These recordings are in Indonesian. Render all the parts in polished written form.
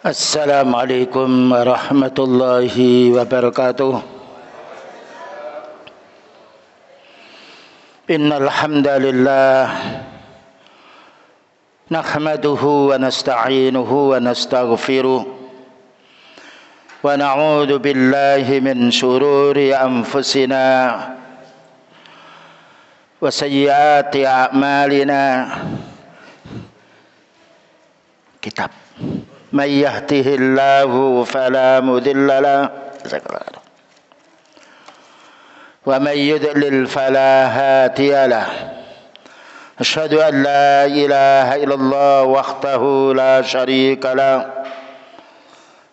Assalamualaikum warahmatullahi wabarakatuh. Innal hamdalillah nahmaduhu wa nasta'inuhu wa nastaghfiruh wa na'udzu billahi min shururi anfusina wa sayyiati a'malina. Kitab Man yahdihillahu fala mudilla lahu wa man yudlil fala hadiya lahu. Asyhadu an la ilaha illallah wahdahu la syarika lahu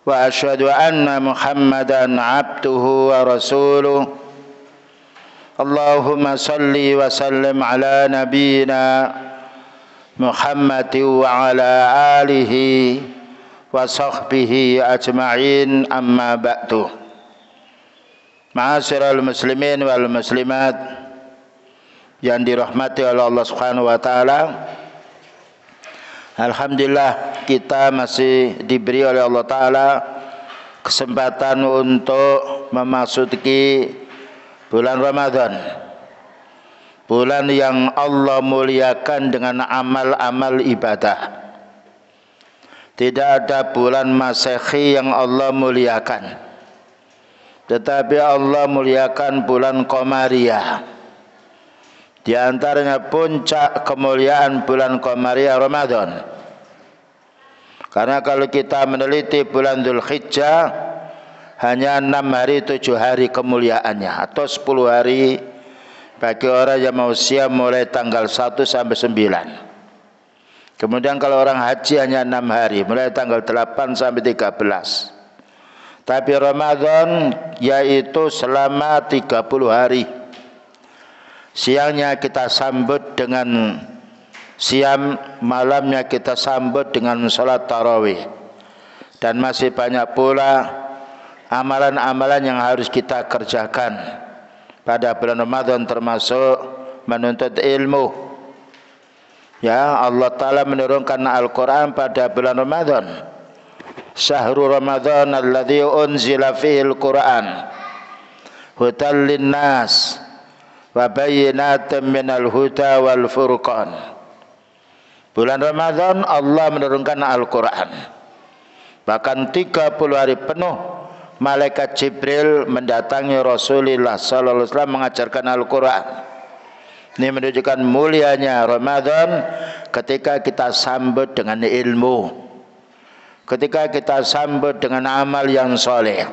wa asyhadu anna Muhammadan abduhu wa rasuluh. Allahumma salli wa sallim ala nabiyyina Muhammad wa ala alihi wa sahbihi ajma'in, amma ba'du. Ma'asyiral muslimin wal muslimat yang dirahmati oleh Allah Subhanahu wa taala. Alhamdulillah kita masih diberi oleh Allah taala kesempatan untuk memasuki bulan Ramadan. Bulan yang Allah muliakan dengan amal-amal ibadah. Tidak ada bulan Masehi yang Allah muliakan, tetapi Allah muliakan bulan Qamariyah. Di antaranya puncak kemuliaan bulan Qamariyah Ramadan. Karena kalau kita meneliti bulan Dzulhijjah, hanya 6 hari 7 hari kemuliaannya, atau 10 hari bagi orang yang mau siam mulai tanggal 1 sampai 9. Kemudian kalau orang haji hanya 6 hari, mulai tanggal 8 sampai 13. Tapi Ramadan yaitu selama 30 hari. Siangnya kita sambut dengan siam, malamnya kita sambut dengan salat tarawih. Dan masih banyak pula amalan-amalan yang harus kita kerjakan pada bulan Ramadan, termasuk menuntut ilmu. Ya, Allah Ta'ala menurunkan Al-Quran pada bulan Ramadan. Syahrul Ramadan alladzi unzila fihil Quran hudan linnas wa bayyinatin minal huda wal furqan. Bulan Ramadan Allah menurunkan Al-Quran. Bahkan 30 hari penuh malaikat Jibril mendatangi Rasulullah sallallahu alaihi wasallam mengajarkan Al-Quran. Ini menunjukkan mulianya Ramadan ketika kita sambut dengan ilmu, ketika kita sambut dengan amal yang soleh.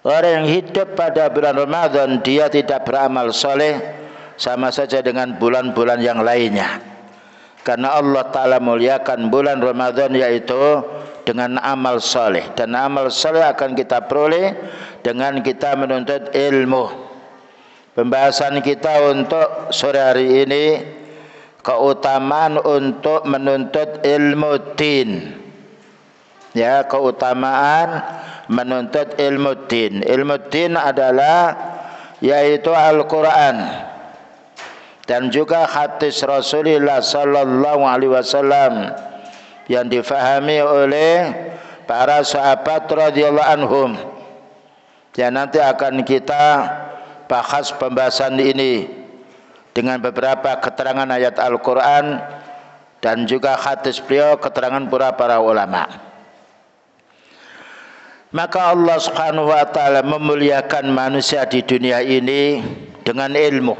Orang yang hidup pada bulan Ramadan dia tidak beramal soleh, sama saja dengan bulan-bulan yang lainnya. Karena Allah Ta'ala muliakan bulan Ramadan yaitu dengan amal soleh. Dan amal soleh akan kita peroleh dengan kita menuntut ilmu. Pembahasan kita untuk sore hari ini, keutamaan untuk menuntut ilmu din. Ya, keutamaan menuntut ilmu din. Ilmu din adalah yaitu Al-Quran dan juga hadis Rasulullah sallallahu alaihi wasallam yang difahami oleh para sahabat radhiyallahu anhum. Ya, nanti akan kita bahas pembahasan ini dengan beberapa keterangan ayat Al-Quran dan juga hadis beliau, keterangan para ulama. Maka Allah Subhanahu wa taala memuliakan manusia di dunia ini dengan ilmu.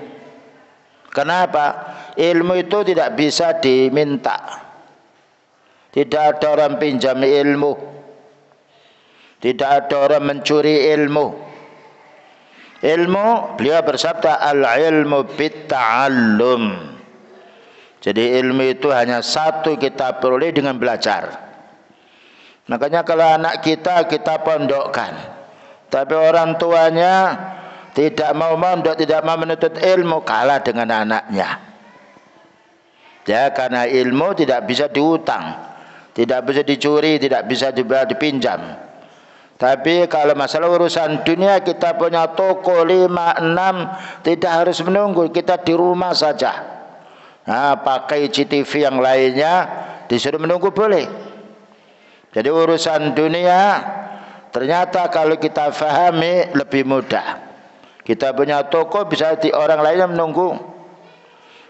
Kenapa? Ilmu itu tidak bisa diminta. Tidak ada orang pinjam ilmu. Tidak ada orang mencuri ilmu. Ilmu, beliau bersabda, al-ilmu bit-ta'allum. Jadi ilmu itu hanya satu, kita peroleh dengan belajar. Makanya kalau anak kita pondokkan, tapi orang tuanya tidak mau mondok, tidak mau menuntut ilmu, kalah dengan anaknya. Ya, karena ilmu tidak bisa diutang, tidak bisa dicuri, tidak bisa dipinjam. Tapi kalau masalah urusan dunia, kita punya toko 5, 6, tidak harus menunggu, kita di rumah saja. Nah, pakai CCTV yang lainnya, disuruh menunggu boleh. Jadi urusan dunia ternyata kalau kita fahami lebih mudah. Kita punya toko bisa orang lain yang menunggu.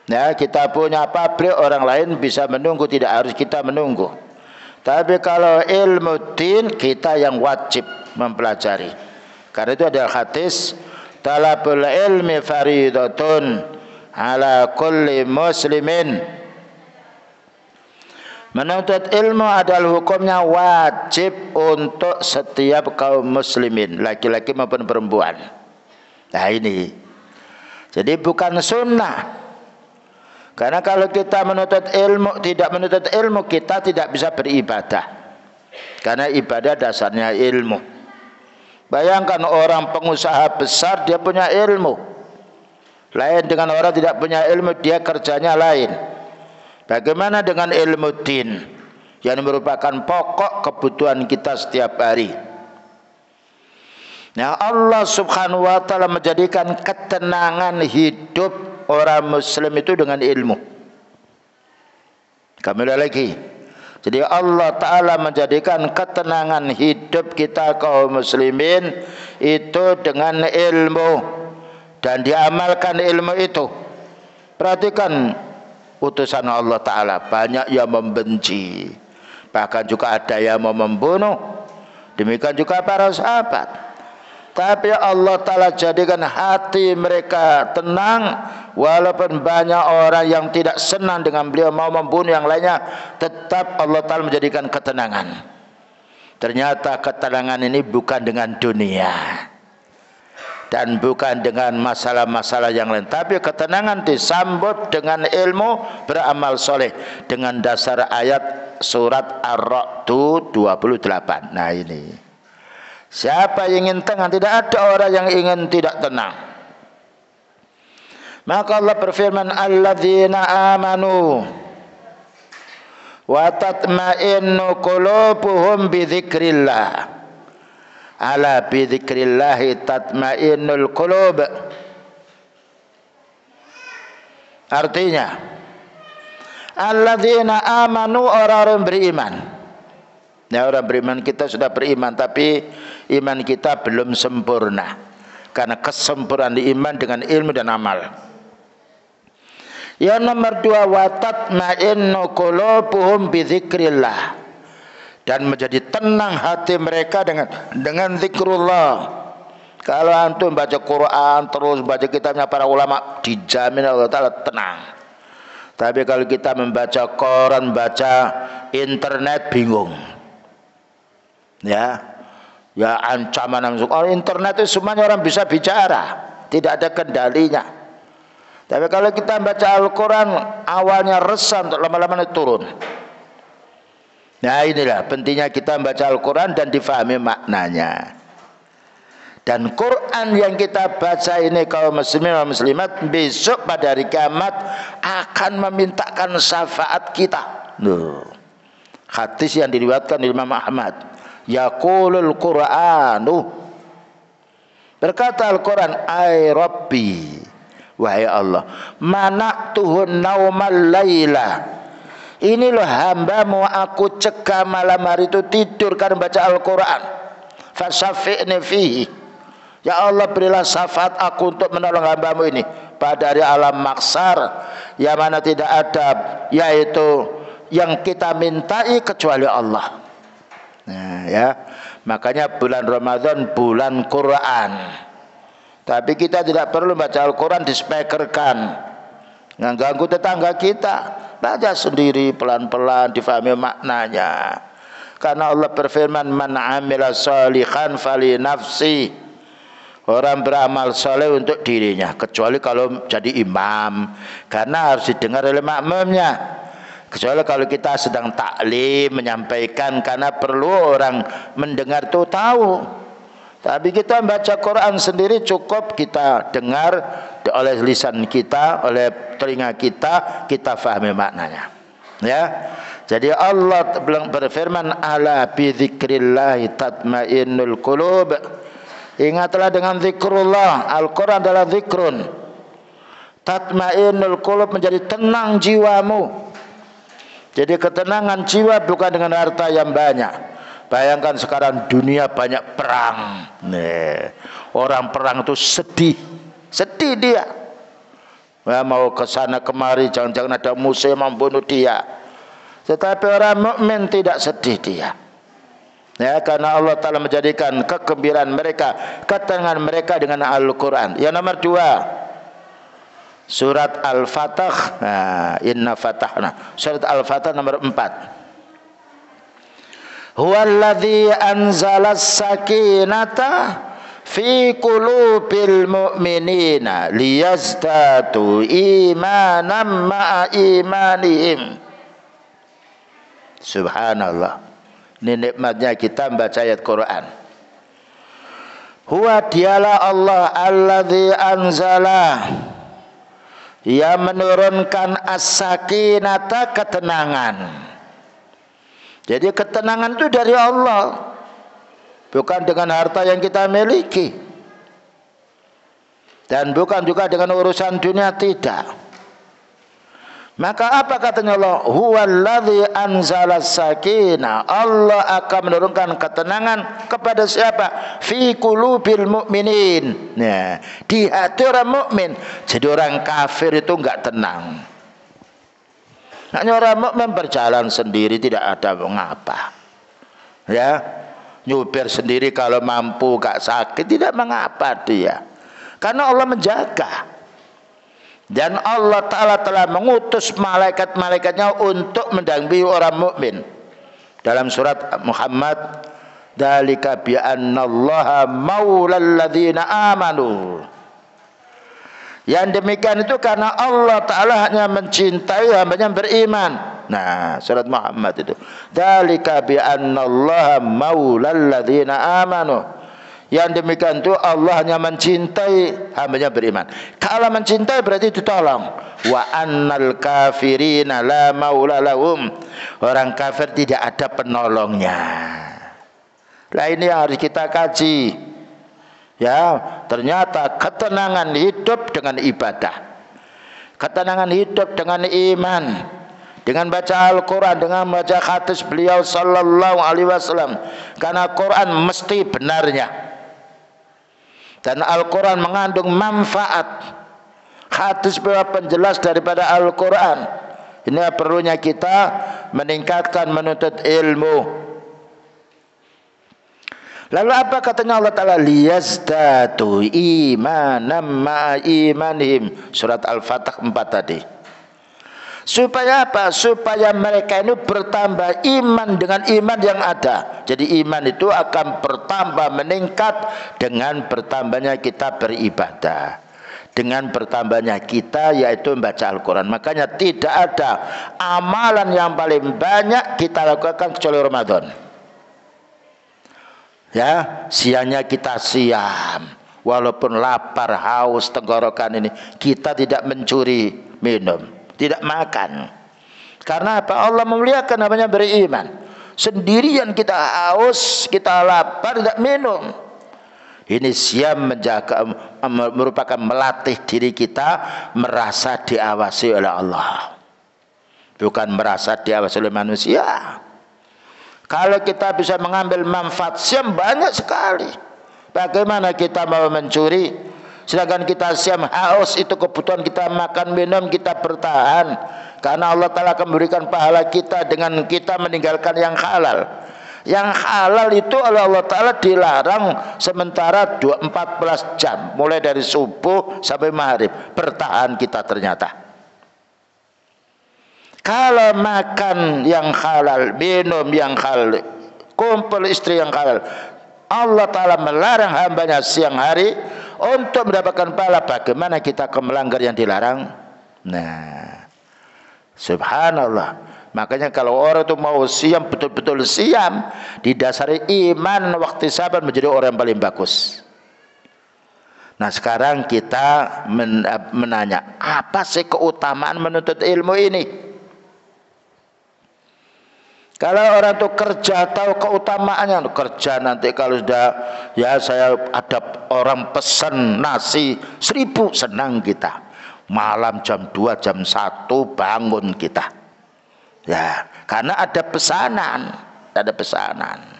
Ya, kita punya pabrik orang lain bisa menunggu, tidak harus kita menunggu. Tapi kalau ilmu din kita yang wajib mempelajari. Karena itu ada hadis, talabul ilmi faridatun ala kulli muslimin. Menuntut ilmu adalah hukumnya wajib untuk setiap kaum muslimin, laki-laki maupun perempuan. Nah ini, jadi bukan sunnah. Karena kalau kita menuntut ilmu, tidak menuntut ilmu, kita tidak bisa beribadah. Karena ibadah dasarnya ilmu. Bayangkan orang pengusaha besar, dia punya ilmu. Lain dengan orang tidak punya ilmu, dia kerjanya lain. Bagaimana dengan ilmu din yang merupakan pokok kebutuhan kita setiap hari? Nah, Allah Subhanahu wa taala menjadikan ketenangan hidup orang muslim itu dengan ilmu. Kembali lagi. Jadi Allah taala menjadikan ketenangan hidup kita kaum muslimin itu dengan ilmu dan diamalkan ilmu itu. Perhatikan utusan Allah Ta'ala, banyak yang membenci, bahkan juga ada yang mau membunuh. Demikian juga para sahabat. Tapi Allah Ta'ala jadikan hati mereka tenang, walaupun banyak orang yang tidak senang dengan beliau, mau membunuh yang lainnya, tetap Allah Ta'ala menjadikan ketenangan. Ternyata ketenangan ini bukan dengan dunia dan bukan dengan masalah-masalah yang lain, tapi ketenangan disambut dengan ilmu, beramal soleh dengan dasar ayat surat Ar-Ra'd 28. Nah ini, siapa yang ingin tenang? Tidak ada orang yang ingin tidak tenang. Maka Allah berfirman, alladzina amanu wa tatma'innu qulubuhum bi dzikrillah. Ala bi dzikrillahi tatmainnul qulub. Artinya, alladzina amanu, orang-orang beriman. Ya, orang beriman, kita sudah beriman, tapi iman kita belum sempurna. Karena kesempurnaan iman dengan ilmu dan amal. Yang nomor 2, wa tatmainnu qulubuhum bi dzikrillah. Dan menjadi tenang hati mereka dengan zikrullah. Kalau antum baca Quran terus baca kitabnya para ulama, dijamin Allah Ta'ala tenang. Tapi kalau kita membaca koran, baca internet, bingung. Ya ancaman. Oh, internet itu semuanya orang bisa bicara, tidak ada kendalinya. Tapi kalau kita baca Al-Quran, awalnya resah, untuk lama-lama turun. Nah inilah pentingnya kita membaca Al-Quran dan difahami maknanya. Dan Quran yang kita baca ini kaum muslimin dan muslimat, besok pada hari kiamat akan memintakan syafaat kita. Hadis yang diriwayatkan Imam Ahmad, yaqulul Qur'anu, berkata Al-Quran, ay Rabbi, wahai Allah, mana'tuhun naumal layla, ini loh hambamu, aku cegah malam hari itu tidur karena baca Al-Quran. Fasyafi'ni fihi, ya Allah berilah syafaat aku untuk menolong hambamu ini pada hari alam mahsyar, yang mana tidak ada yaitu yang kita mintai kecuali Allah. Nah ya, makanya bulan Ramadan bulan Quran. Tapi kita tidak perlu baca Al-Quran dispekerkan, mengganggu tetangga kita. Baca sendiri pelan-pelan, difahami maknanya. Karena Allah berfirman, man amila shalihan fali nafsi. Orang beramal soleh untuk dirinya, kecuali kalau jadi imam, karena harus didengar oleh makmumnya. Kecuali kalau kita sedang taklim, menyampaikan, karena perlu orang mendengar itu tahu. Tapi kita baca Quran sendiri cukup kita dengar oleh lisan kita, oleh telinga kita, kita fahami maknanya. Ya. Jadi Allah berfirman, ala bi dzikrillahi tatmainnul qulub. Ingatlah dengan zikrullah. Al-Quran adalah zikrun. Tatmainnul qulub, menjadi tenang jiwamu. Jadi ketenangan jiwa bukan dengan harta yang banyak. Bayangkan sekarang dunia banyak perang. Nih, orang perang itu sedih dia. Mau ke sana kemari, jangan-jangan ada musuh yang membunuh dia. Tetapi orang mukmin tidak sedih dia. Ya, karena Allah Ta'ala menjadikan kegembiraan mereka, ketenangan mereka dengan Al-Quran. Yang nomor 2, surat Al-Fatah. Inna fatahna. Surat Al-Fatah nomor 4. Huwallazi anzalas sakinata fi qulubil mu'minina liyazdadu imanan ma'a imanihim. Subhanallah. Ini nikmatnya kita membaca ayat Quran. Huwa dialah Allah alladzi anzala, yang menurunkan as-sakinata, ketenangan. Jadi ketenangan itu dari Allah, bukan dengan harta yang kita miliki, dan bukan juga dengan urusan dunia, tidak. Maka apa katanya Allah? Huwallazi anzalas sakinah. Allah akan menurunkan ketenangan kepada siapa? Fi qulubil mu'minin. Nah, di hati orang mukmin. Jadi orang kafir itu enggak tenang. Hanya orang mukmin berjalan sendiri tidak ada mengapa. Ya, nyupir sendiri kalau mampu, enggak sakit tidak mengapa dia. Karena Allah menjaga. Dan Allah Ta'ala telah mengutus malaikat-malaikatnya untuk mendampingi orang mukmin. Dalam surat Muhammad, dzalika bi annallaha maulal ladzina amanu. Yang demikian itu karena Allah Ta'ala hanya mencintai hambanya beriman. Nah, surat Muhammad itu, dzalika bi annallaha maulal ladzina amanu. Yang demikian itu Allah hanya mencintai hambanya beriman. Kalau mencintai berarti ditolong. Wa annal kafirina la maula lahum. Orang kafir tidak ada penolongnya. Lah ini yang harus kita kaji. Ya, ternyata ketenangan hidup dengan ibadah. Ketenangan hidup dengan iman. Dengan baca Al-Quran, dengan baca hadis beliau sallallahu alaihi wasallam. Karena Quran mesti benarnya. Dan Al-Quran mengandung manfaat. Hadis berupa penjelas daripada Al-Quran. Ini perlunya kita meningkatkan menuntut ilmu. Lalu apa katanya Allah Ta'ala? Liyazdadu imanan ma'a imanihim. Surat Al-Fatah 4 tadi. Supaya apa? Supaya mereka ini bertambah iman dengan iman yang ada. Jadi iman itu akan bertambah, meningkat dengan bertambahnya kita beribadah, dengan bertambahnya kita yaitu membaca Al-Quran. Makanya tidak ada amalan yang paling banyak kita lakukan kecuali Ramadan. Ya, siangnya kita siam, walaupun lapar, haus, tenggorokan ini, kita tidak mencuri minum, tidak makan. Karena apa? Allah memuliakan namanya beriman. Sendirian kita haus, kita lapar, tidak minum. Ini siam menjaga, merupakan melatih diri kita merasa diawasi oleh Allah, bukan merasa diawasi oleh manusia. Kalau kita bisa mengambil manfaat siam banyak sekali. Bagaimana kita mau mencuri? Sedangkan kita siam haus, itu kebutuhan kita makan minum, kita bertahan. Karena Allah Ta'ala akan memberikan pahala kita dengan kita meninggalkan yang halal. Yang halal itu oleh Allah Ta'ala dilarang sementara 14 jam. Mulai dari subuh sampai maghrib. Bertahan kita ternyata. Kalau makan yang halal, minum yang halal, kumpul istri yang halal, Allah Ta'ala melarang hambanya siang hari untuk mendapatkan pahala. Bagaimana kita melanggar yang dilarang? Nah, subhanallah. Makanya kalau orang itu mau siam, betul-betul siam, didasari iman, waktu sabar, menjadi orang yang paling bagus. Nah sekarang kita menanya, apa sih keutamaan menuntut ilmu ini? Kalau orang itu kerja, tahu keutamaannya. Kerja nanti kalau sudah, ya saya ada orang pesan nasi 1000, senang kita. Malam jam 2, jam 1 bangun kita. Ya, karena ada pesanan, ada pesanan.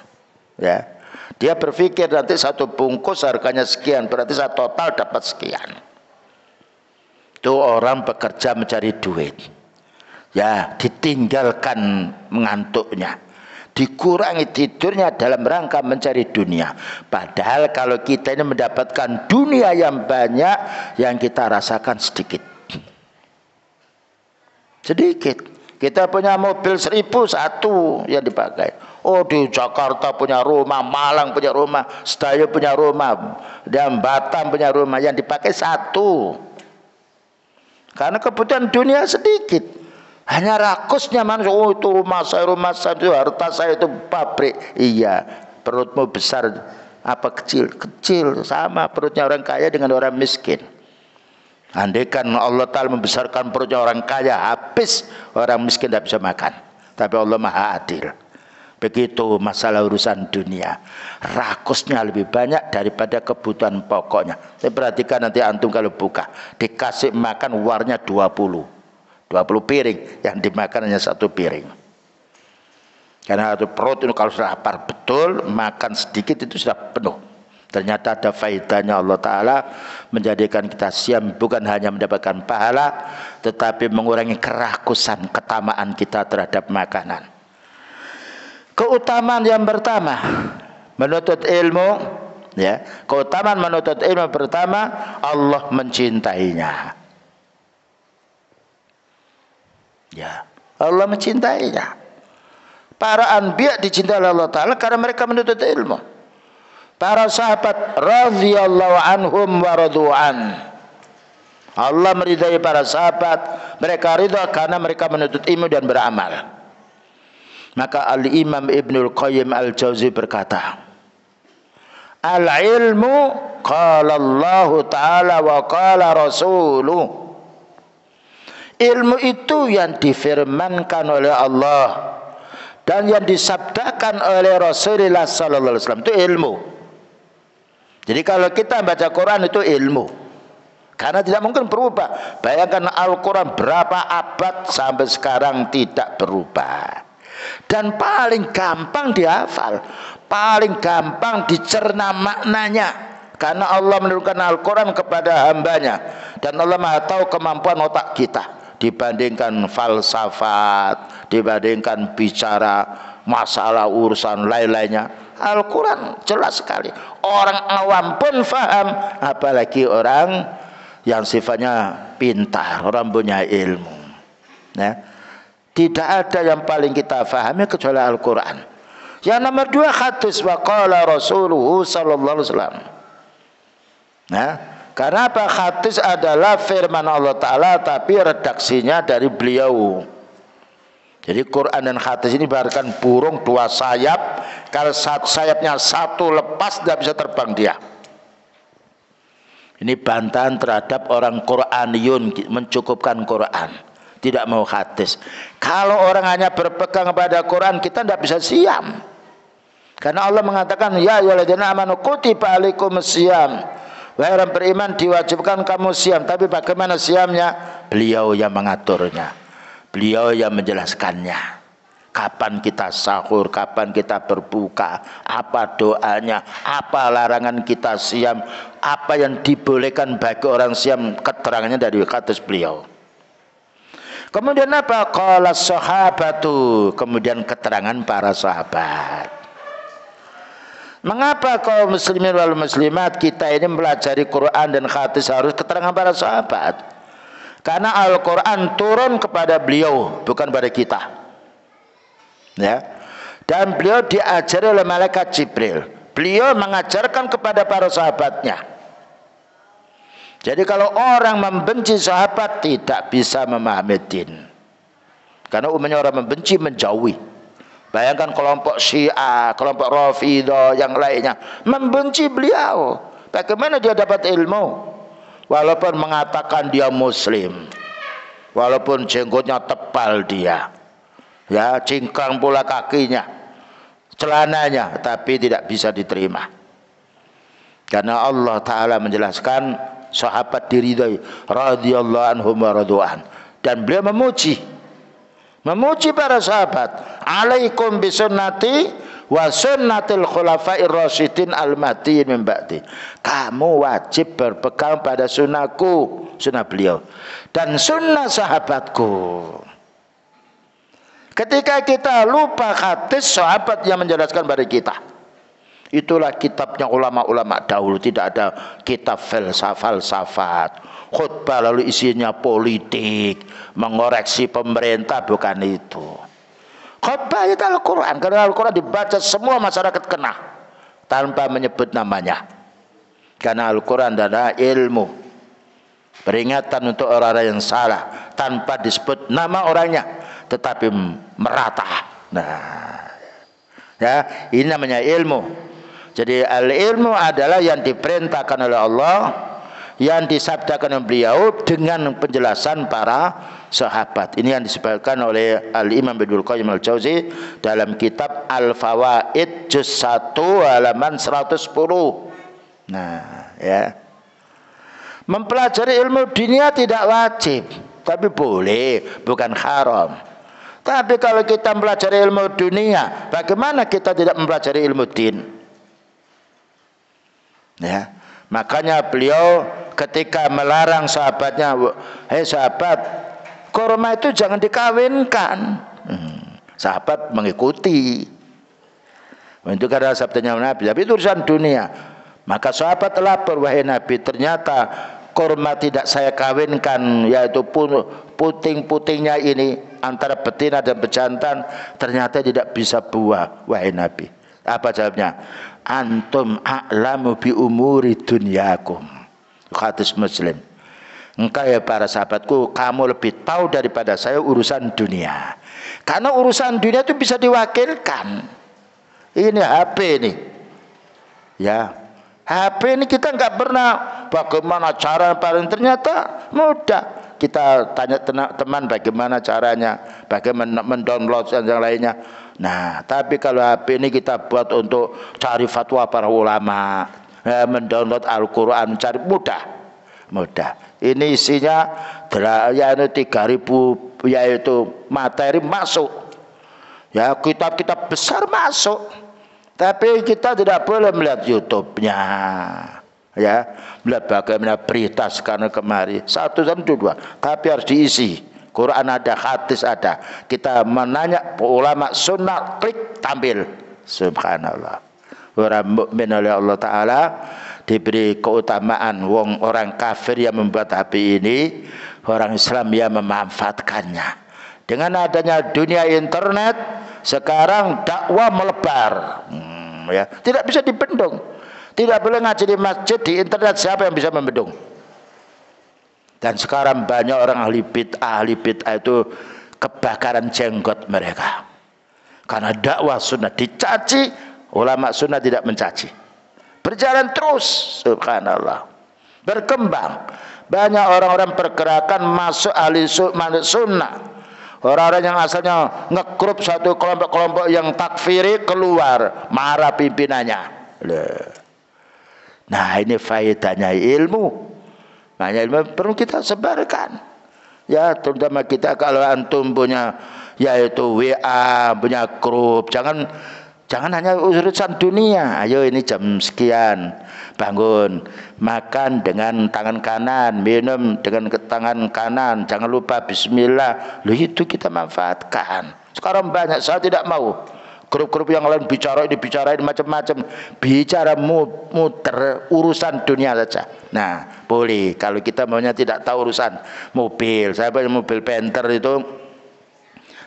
Ya. Dia berpikir nanti satu bungkus harganya sekian, berarti saya total dapat sekian. Itu orang bekerja mencari duit. Ya, ditinggalkan mengantuknya. Dikurangi tidurnya dalam rangka mencari dunia. Padahal kalau kita ini mendapatkan dunia yang banyak, yang kita rasakan sedikit. Sedikit. Kita punya mobil 1.001 yang dipakai. Oh, di Jakarta punya rumah, Malang punya rumah, Sedayu punya rumah, dan Batam punya rumah, yang dipakai 1. Karena kebutuhan dunia sedikit. Hanya rakusnya manusia. Oh, itu rumah saya, itu harta saya, itu pabrik. Iya, perutmu besar apa kecil? Kecil, sama perutnya orang kaya dengan orang miskin. Andaikan Allah Ta'ala membesarkan perutnya orang kaya, habis orang miskin tidak bisa makan. Tapi Allah Maha Adil. Begitu masalah urusan dunia. Rakusnya lebih banyak daripada kebutuhan pokoknya. Saya perhatikan nanti antum kalau buka, dikasih makan warnya 20 piring, yang dimakan hanya 1 piring. Karena itu perut itu kalau sudah lapar betul, makan sedikit itu sudah penuh. Ternyata ada faedahnya. Allah Ta'ala menjadikan kita siam, bukan hanya mendapatkan pahala, tetapi mengurangi kerakusan, ketamaan kita terhadap makanan. Keutamaan yang pertama menuntut ilmu, ya. Keutamaan menuntut ilmu pertama, Allah mencintainya. Ya, Allah mencintainya. Para anbiya dicintai oleh Allah Ta'ala karena mereka menuntut ilmu. Para sahabat radhiyallahu anhum wa radu'an. Allah meridai para sahabat, mereka ridha karena mereka menuntut ilmu dan beramal. Maka Al-Imam Ibnul Qayyim Al-Jauzi berkata, Al-ilmu qala Allah Ta'ala wa qala Rasuluh. Ilmu itu yang difirmankan oleh Allah dan yang disabdakan oleh Rasulullah sallallahu alaihi wasallam, itu ilmu. Jadi kalau kita baca Quran itu ilmu. Karena tidak mungkin berubah. Bayangkan Al-Quran berapa abad sampai sekarang tidak berubah. Dan paling gampang dihafal, paling gampang dicerna maknanya. Karena Allah menurunkan Al-Quran kepada hambanya. Dan Allah Maha tahu kemampuan otak kita. Dibandingkan falsafat, dibandingkan bicara masalah urusan lain-lainnya, Al-Quran jelas sekali. Orang awam pun faham, apalagi orang yang sifatnya pintar, orang punya ilmu. Ya. Tidak ada yang paling kita fahami kecuali Al-Quran. Yang nomor 2, hadis wa qala Rasulullah sallallahu alaihi wasallam. Nah, karena apa? Hadis adalah firman Allah Ta'ala, tapi redaksinya dari beliau. Jadi Quran dan hadis ini bahkan burung 2 sayap. Kalau sayapnya 1 lepas, tidak bisa terbang dia. Ini bantahan terhadap orang Quraniyun, mencukupkan Quran, tidak mau hadis. Kalau orang hanya berpegang pada Quran, kita tidak bisa siam. Karena Allah mengatakan, ya ayyuhalladzina amanu kutiba alaikumus syiyam. Wahai orang beriman, diwajibkan kamu siam. Tapi bagaimana siamnya? Beliau yang mengaturnya, beliau yang menjelaskannya. Kapan kita sahur, kapan kita berbuka, apa doanya, apa larangan kita siam, apa yang dibolehkan bagi orang siam, keterangannya dari hadis beliau. Kemudian apa? Qala sahabatu, kemudian keterangan para sahabat. Mengapa kaum muslimin wal muslimat kita ini mempelajari Quran dan hadis harus keterangan para sahabat? Karena Al-Quran turun kepada beliau, bukan pada kita. Ya. Dan beliau diajari oleh malaikat Jibril. Beliau mengajarkan kepada para sahabatnya. Jadi kalau orang membenci sahabat tidak bisa memahami din. Karena umumnya orang membenci menjauhi. Bayangkan kelompok Syiah, kelompok Rafidah, yang lainnya membenci beliau. Bagaimana dia dapat ilmu? Walaupun mengatakan dia muslim, walaupun jenggotnya tebal dia, ya, cingkrang pula kakinya, celananya, tapi tidak bisa diterima. Karena Allah Ta'ala menjelaskan sahabat diridai radhiyallahu anhum wa radu'an, dan beliau memuji para sahabat. Alaikum bisunnati wa sunnatil khulafa'ir rasyidin al-mahdiyyin min ba'di. Kamu wajib berpegang pada sunnahku, sunnah beliau, dan sunnah sahabatku. Ketika kita lupa hadis sahabat yang menjelaskan pada kita, itulah kitabnya ulama-ulama dahulu. Tidak ada kitab falsafat, khutbah lalu isinya politik, mengoreksi pemerintah, bukan itu. Khutbah itu Al-Quran, karena Al-Quran dibaca semua masyarakat kena tanpa menyebut namanya. Karena Al-Quran adalah ilmu, peringatan untuk orang-orang yang salah tanpa disebut nama orangnya, tetapi merata. Nah, ya, ini namanya ilmu. Jadi al-ilmu adalah yang diperintahkan oleh Allah, yang disabdakan oleh beliau dengan penjelasan para sahabat. Ini yang disebutkan oleh Al-Imam Ibnul Qayyim Al-Jauzi dalam kitab Al-Fawaid juz 1 halaman 110. Nah, ya. Mempelajari ilmu dunia tidak wajib, tapi boleh, bukan haram. Tapi kalau kita mempelajari ilmu dunia, bagaimana kita tidak mempelajari ilmu din? Ya, makanya beliau ketika melarang sahabatnya, hei sahabat, kurma itu jangan dikawinkan. Sahabat mengikuti. Itu karena sabdanya Nabi, tapi itu urusan dunia. Maka sahabat lapor, wahai Nabi, ternyata kurma tidak saya kawinkan, yaitu puting-putingnya ini antara betina dan bejantan, ternyata tidak bisa buah, wahai Nabi. Apa jawabnya? Antum a'lamu bi umuri dunyakum. Hadis Muslim. Engkau ya para sahabatku, kamu lebih tahu daripada saya urusan dunia. Karena urusan dunia itu bisa diwakilkan. Ini HP ini. Ya, HP ini kita nggak pernah bagaimana cara paling, ternyata mudah. Kita tanya teman bagaimana caranya, bagaimana mendownload dan yang lainnya. Nah, tapi kalau HP ini kita buat untuk cari fatwa para ulama, mendownload Al-Quran, cari mudah. Ini isinya yaitu 3.000, yaitu materi masuk. Ya, kitab-kitab besar masuk. Tapi kita tidak boleh melihat YouTube-nya. Ya, melihat bagaimana berita sekarang kemari. Satu dan dua, tapi harus diisi. Quran ada, hadis ada. Kita menanya ulama sunnah, klik tampil. Subhanallah. Orang mukmin oleh Allah Ta'ala diberi keutamaan. Orang kafir yang membuat HP ini, orang Islam yang memanfaatkannya. Dengan adanya dunia internet, sekarang dakwah melebar. Ya, tidak bisa dibendung. Tidak boleh ngaji di masjid, di internet, siapa yang bisa membendung? Dan sekarang banyak orang ahli bid'ah itu kebakaran jenggot mereka. Karena dakwah sunnah dicaci, ulama sunnah tidak mencaci. Berjalan terus, subhanallah. Berkembang. Banyak orang-orang pergerakan masuk ahli sunnah. Orang-orang yang asalnya ngegrup satu kelompok-kelompok yang takfiri keluar, marah pimpinannya. Nah, ini faedahnya ilmu. Makanya ilmu perlu kita sebarkan. Ya, terutama kita kalau antum punya yaitu WA, punya grup, jangan hanya urusan dunia. Ayo ini jam sekian, bangun, makan dengan tangan kanan, minum dengan tangan kanan, jangan lupa bismillah. Loh, itu kita manfaatkan. Sekarang banyak, saya tidak mau grup-grup yang lain bicara ini macam-macam, bicara muter urusan dunia saja. Nah, boleh kalau kita maunya tidak tahu urusan mobil. Saya punya mobil Panther itu,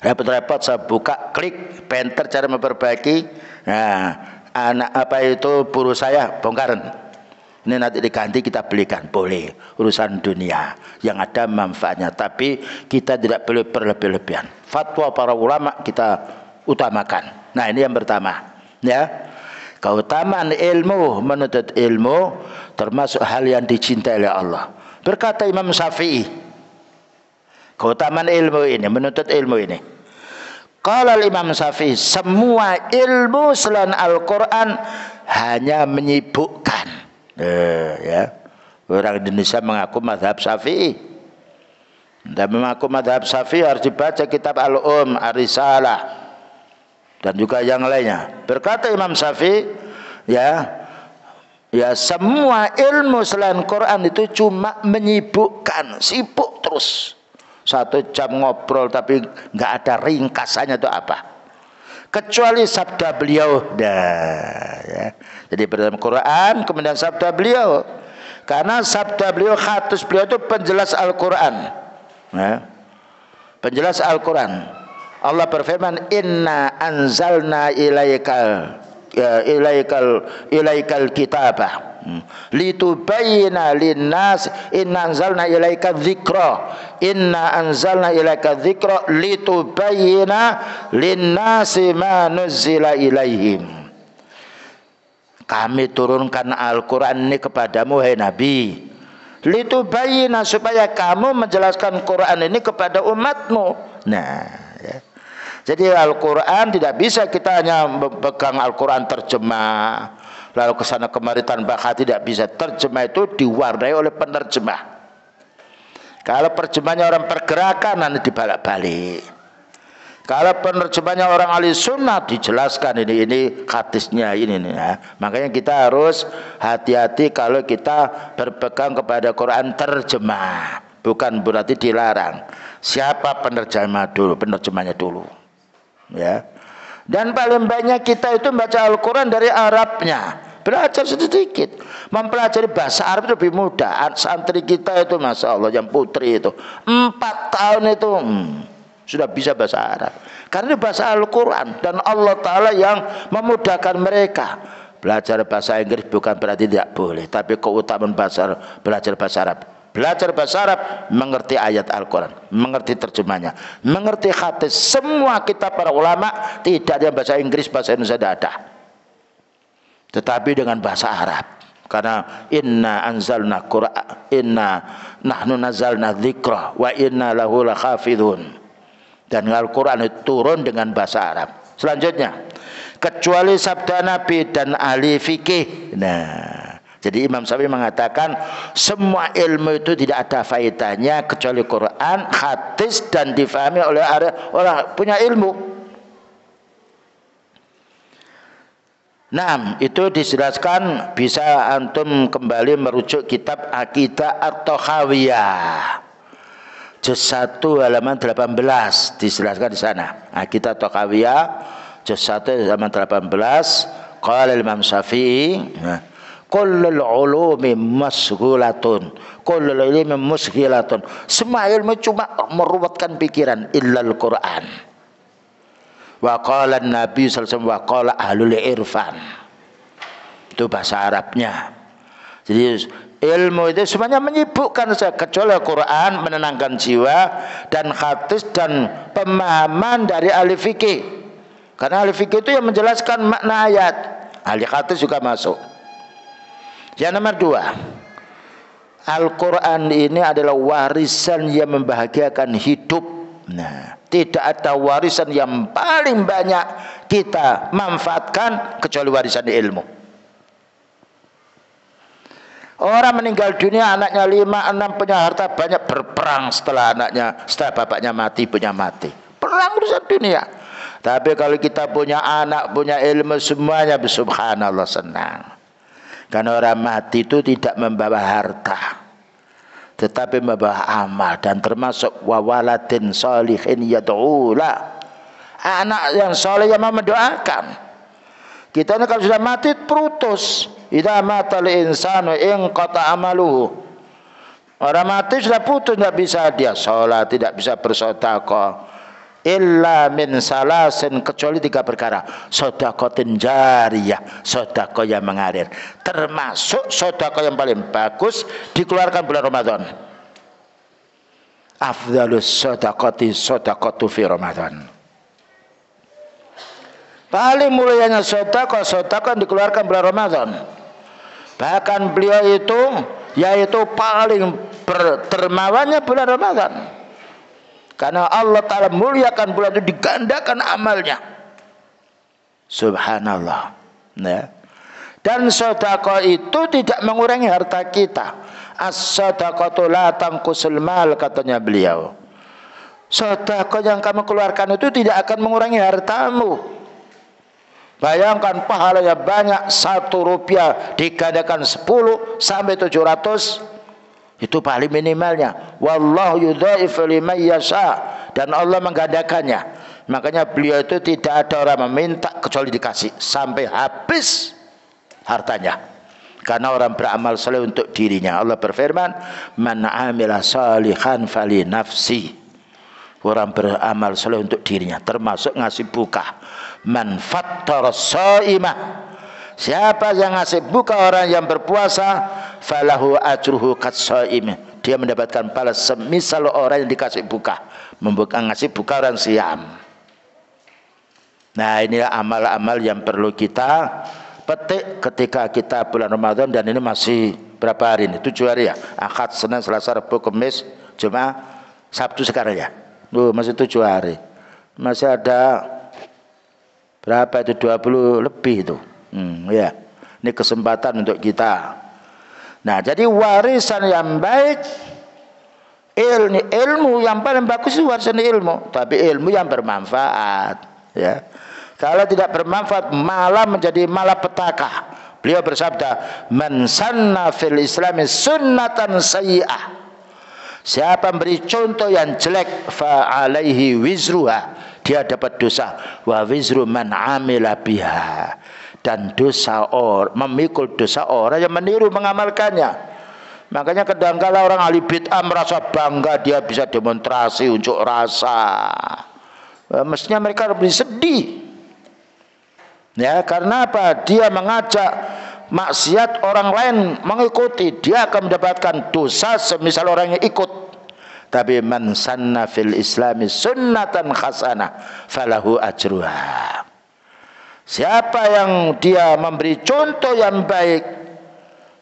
repot-repot saya buka, klik Panther cara memperbaiki. Nah, anak apa itu buruh saya bongkaran. Ini nanti diganti kita belikan, boleh. Urusan dunia yang ada manfaatnya, tapi kita tidak boleh berlebih-lebihan. Fatwa para ulama kita utamakan. Nah, ini yang pertama, ya. Keutamaan ilmu, menuntut ilmu termasuk hal yang dicintai oleh Allah. Berkata Imam Syafi'i, keutamaan ilmu ini, menuntut ilmu ini. Kalau Imam Syafi'i, semua ilmu selain Al-Quran hanya menyibukkan. Ya, orang Indonesia mengaku mazhab Syafi'i. Dan mengaku mazhab Syafi'i harus dibaca kitab Al-Um, Ar-Risalah. dan juga yang lainnya. Berkata Imam Syafi'i, ya semua ilmu selain Quran itu cuma menyibukkan, sibuk terus. 1 jam ngobrol tapi nggak ada ringkasannya itu apa? Kecuali sabda beliau. Ya. Jadi dalam Quran, kemudian sabda beliau. Karena sabda beliau, khatus beliau itu penjelas Al-Quran. Ya. Penjelas Al-Quran. Allah berfirman, inna anzalna ilaikal kitabah litubayyina linnas inna anzalna ilaika dzikra litubayyina linnasi ma nuzzila ilaihim. Kami turunkan Al-Quran ini kepadamu, hai Nabi, litubayyina, supaya kamu menjelaskan Quran ini kepada umatmu. Nah, ya. Jadi Al-Quran tidak bisa kita hanya pegang Al-Quran terjemah lalu kesana kemari tanpa hati, tidak bisa. Terjemah itu diwarnai oleh penerjemah. Kalau penerjemahnya orang pergerakan nanti dibalik-balik. Kalau penerjemahnya orang ahli sunnah dijelaskan ini hadisnya ini. Ya. Makanya kita harus hati-hati kalau kita berpegang kepada Quran terjemah. Bukan berarti dilarang. Siapa penerjemahnya dulu. Ya. Dan paling banyak kita itu membaca Al-Quran dari Arabnya, belajar sedikit. Mempelajari bahasa Arab itu lebih mudah. Santri kita itu, masya Allah, yang putri itu 4 tahun itu sudah bisa bahasa Arab, karena ini bahasa Al-Quran dan Allah Ta'ala yang memudahkan mereka. Belajar bahasa Inggris bukan berarti tidak boleh, tapi keutamaan belajar bahasa Arab. Belajar bahasa Arab, mengerti ayat Al-Quran, mengerti terjemahnya, mengerti hadis. Semua kitab para ulama tidak ada bahasa Inggris, bahasa Indonesia tidak ada, tetapi dengan bahasa Arab. Karena inna anzalna Qur'an, inna nahnu nazzalna dzikra wa inna lahu lahafidhun. Dan Al-Quran itu turun dengan bahasa Arab. Selanjutnya, kecuali sabda Nabi dan ahli fikih. Nah, jadi Imam Syafi'i mengatakan semua ilmu itu tidak ada faedahnya kecuali Quran, hadis, dan difahami oleh orang punya ilmu. Nah, itu dijelaskan, bisa antum kembali merujuk kitab Aqidah At-Tahawiyah. Juz 1 halaman 18 dijelaskan di sana. Aqidah At-Tahawiyah juz 1 halaman 18. Qala Imam Syafi'i, kullul ulumi masghulatun, kullul ilmi musghilatun. Semua ilmu cuma meruwetkan pikiran illal Quran. Wa qala Nabi sallallahu alaihi wasallam wa qala ahlul irfan. Itu bahasa Arabnya. Jadi ilmu itu semuanya menyibukkan saja, kecuali Al-Quran menenangkan jiwa, dan hadis dan pemahaman dari ahli fikih. Karena ahli fikih itu yang menjelaskan makna ayat. Ahli hadis juga masuk. Yang nomor 2, Al-Quran ini adalah warisan yang membahagiakan hidup. Nah, tidak ada warisan yang paling banyak kita manfaatkan kecuali warisan ilmu. Orang meninggal dunia, anaknya 5, 6, punya harta banyak, berperang setelah bapaknya mati, punya mati. Perang urusan dunia. Tapi kalau kita punya anak, punya ilmu, semuanya subhanallah senang. Karena orang mati itu tidak membawa harta, tetapi membawa amal, dan termasuk wawaladin sholihin yad'ula, anak yang soleh yang mendoakan. Kita ini kalau sudah mati putus. Idza matal insanu inqata amaluhu. Orang mati sudah putus, tidak bisa dia sholat, tidak bisa bersedekah. Illa min salasin, kecuali 3 perkara. Sedekatin jariyah, sedekah yang mengalir. Termasuk sedekah yang paling bagus dikeluarkan bulan Ramadan. Afdhalus sedekati sedekatu fi Ramadan. Paling mulianya sedekah yang dikeluarkan bulan Ramadan. Bahkan beliau itu yaitu paling berdermawannya bulan Ramadan. Karena Allah Ta'ala muliakan bulan itu, digandakan amalnya. Subhanallah. Ya. Dan sedekah itu tidak mengurangi harta kita. As-sadaqatu la tanqusul mal, katanya beliau. Sedekah yang kamu keluarkan itu tidak akan mengurangi hartamu. Bayangkan pahalanya banyak, 1 rupiah digandakan 10 sampai 700. Itu paling minimalnya. Wallahu yudhaifu liman yasha, dan Allah menggandakannya. Makanya beliau itu tidak ada orang meminta kecuali dikasih sampai habis hartanya. Karena orang beramal saleh untuk dirinya. Allah berfirman, "Man 'amila shalihan fali nafsi." Orang beramal saleh untuk dirinya, termasuk ngasih buka. Man fattara shaimah. Siapa yang ngasih buka orang yang berpuasa, falahu ajruhu kas-shaim. Dia mendapatkan pahala semisal orang yang dikasih buka. Ngasih buka orang siam. Nah, ini amal-amal yang perlu kita petik ketika kita bulan Ramadan, dan ini masih berapa hari ini? 7 hari ya. Ahad, Senin, Selasa, Rabu, Kamis, Jumat, Sabtu sekarang ya. Masih 7 hari. Masih ada berapa itu? 20 lebih itu. Ya. Ini kesempatan untuk kita. Nah, jadi warisan yang baik, ilmu yang paling bagus itu warisan ilmu, tapi ilmu yang bermanfaat, ya. Kalau tidak bermanfaat malah menjadi malapetaka. Beliau bersabda, "Man sanna fil islami sunnatan sayyi'ah." Siapa memberi contoh yang jelek, fa alaihi wizruha, dia dapat dosa, wa wizru man amila biha, dan dosa memikul dosa orang yang meniru mengamalkannya. Makanya kadang-kala orang ahli bid'ah merasa bangga dia bisa demonstrasi unjuk rasa. Mestinya mereka lebih sedih. Ya, karena apa? Dia mengajak maksiat, orang lain mengikuti, dia akan mendapatkan dosa semisal orang yang ikut. Tapi man sanna fil islami sunnatan hasanah falahu ajruha. Siapa yang dia memberi contoh yang baik,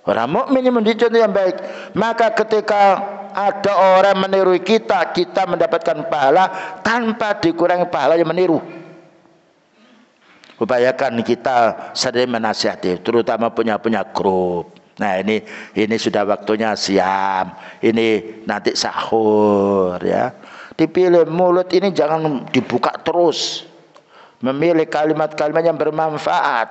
orang mukmin yang memberi contoh yang baik, maka ketika ada orang meniru kita, kita mendapatkan pahala tanpa dikurangi pahala yang meniru. Upayakan kita sering menasihati, terutama punya grup. Nah, ini sudah waktunya siam, ini nanti sahur, ya. Dipilih mulut ini jangan dibuka terus. Memilih kalimat-kalimat yang bermanfaat,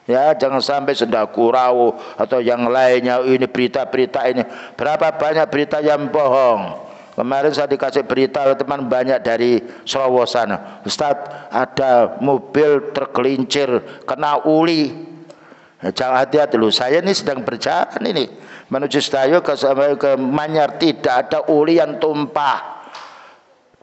ya. Jangan sampai sendakurawu atau yang lainnya. Ini berita-berita ini, berapa banyak berita yang bohong. Kemarin saya dikasih berita oleh teman banyak dari Solo sana, Ustadz, ada mobil tergelincir kena uli. Jangan hati-hati loh, saya ini sedang berjalan ini menuju Sedayu ke Manyar, tidak ada uli yang tumpah.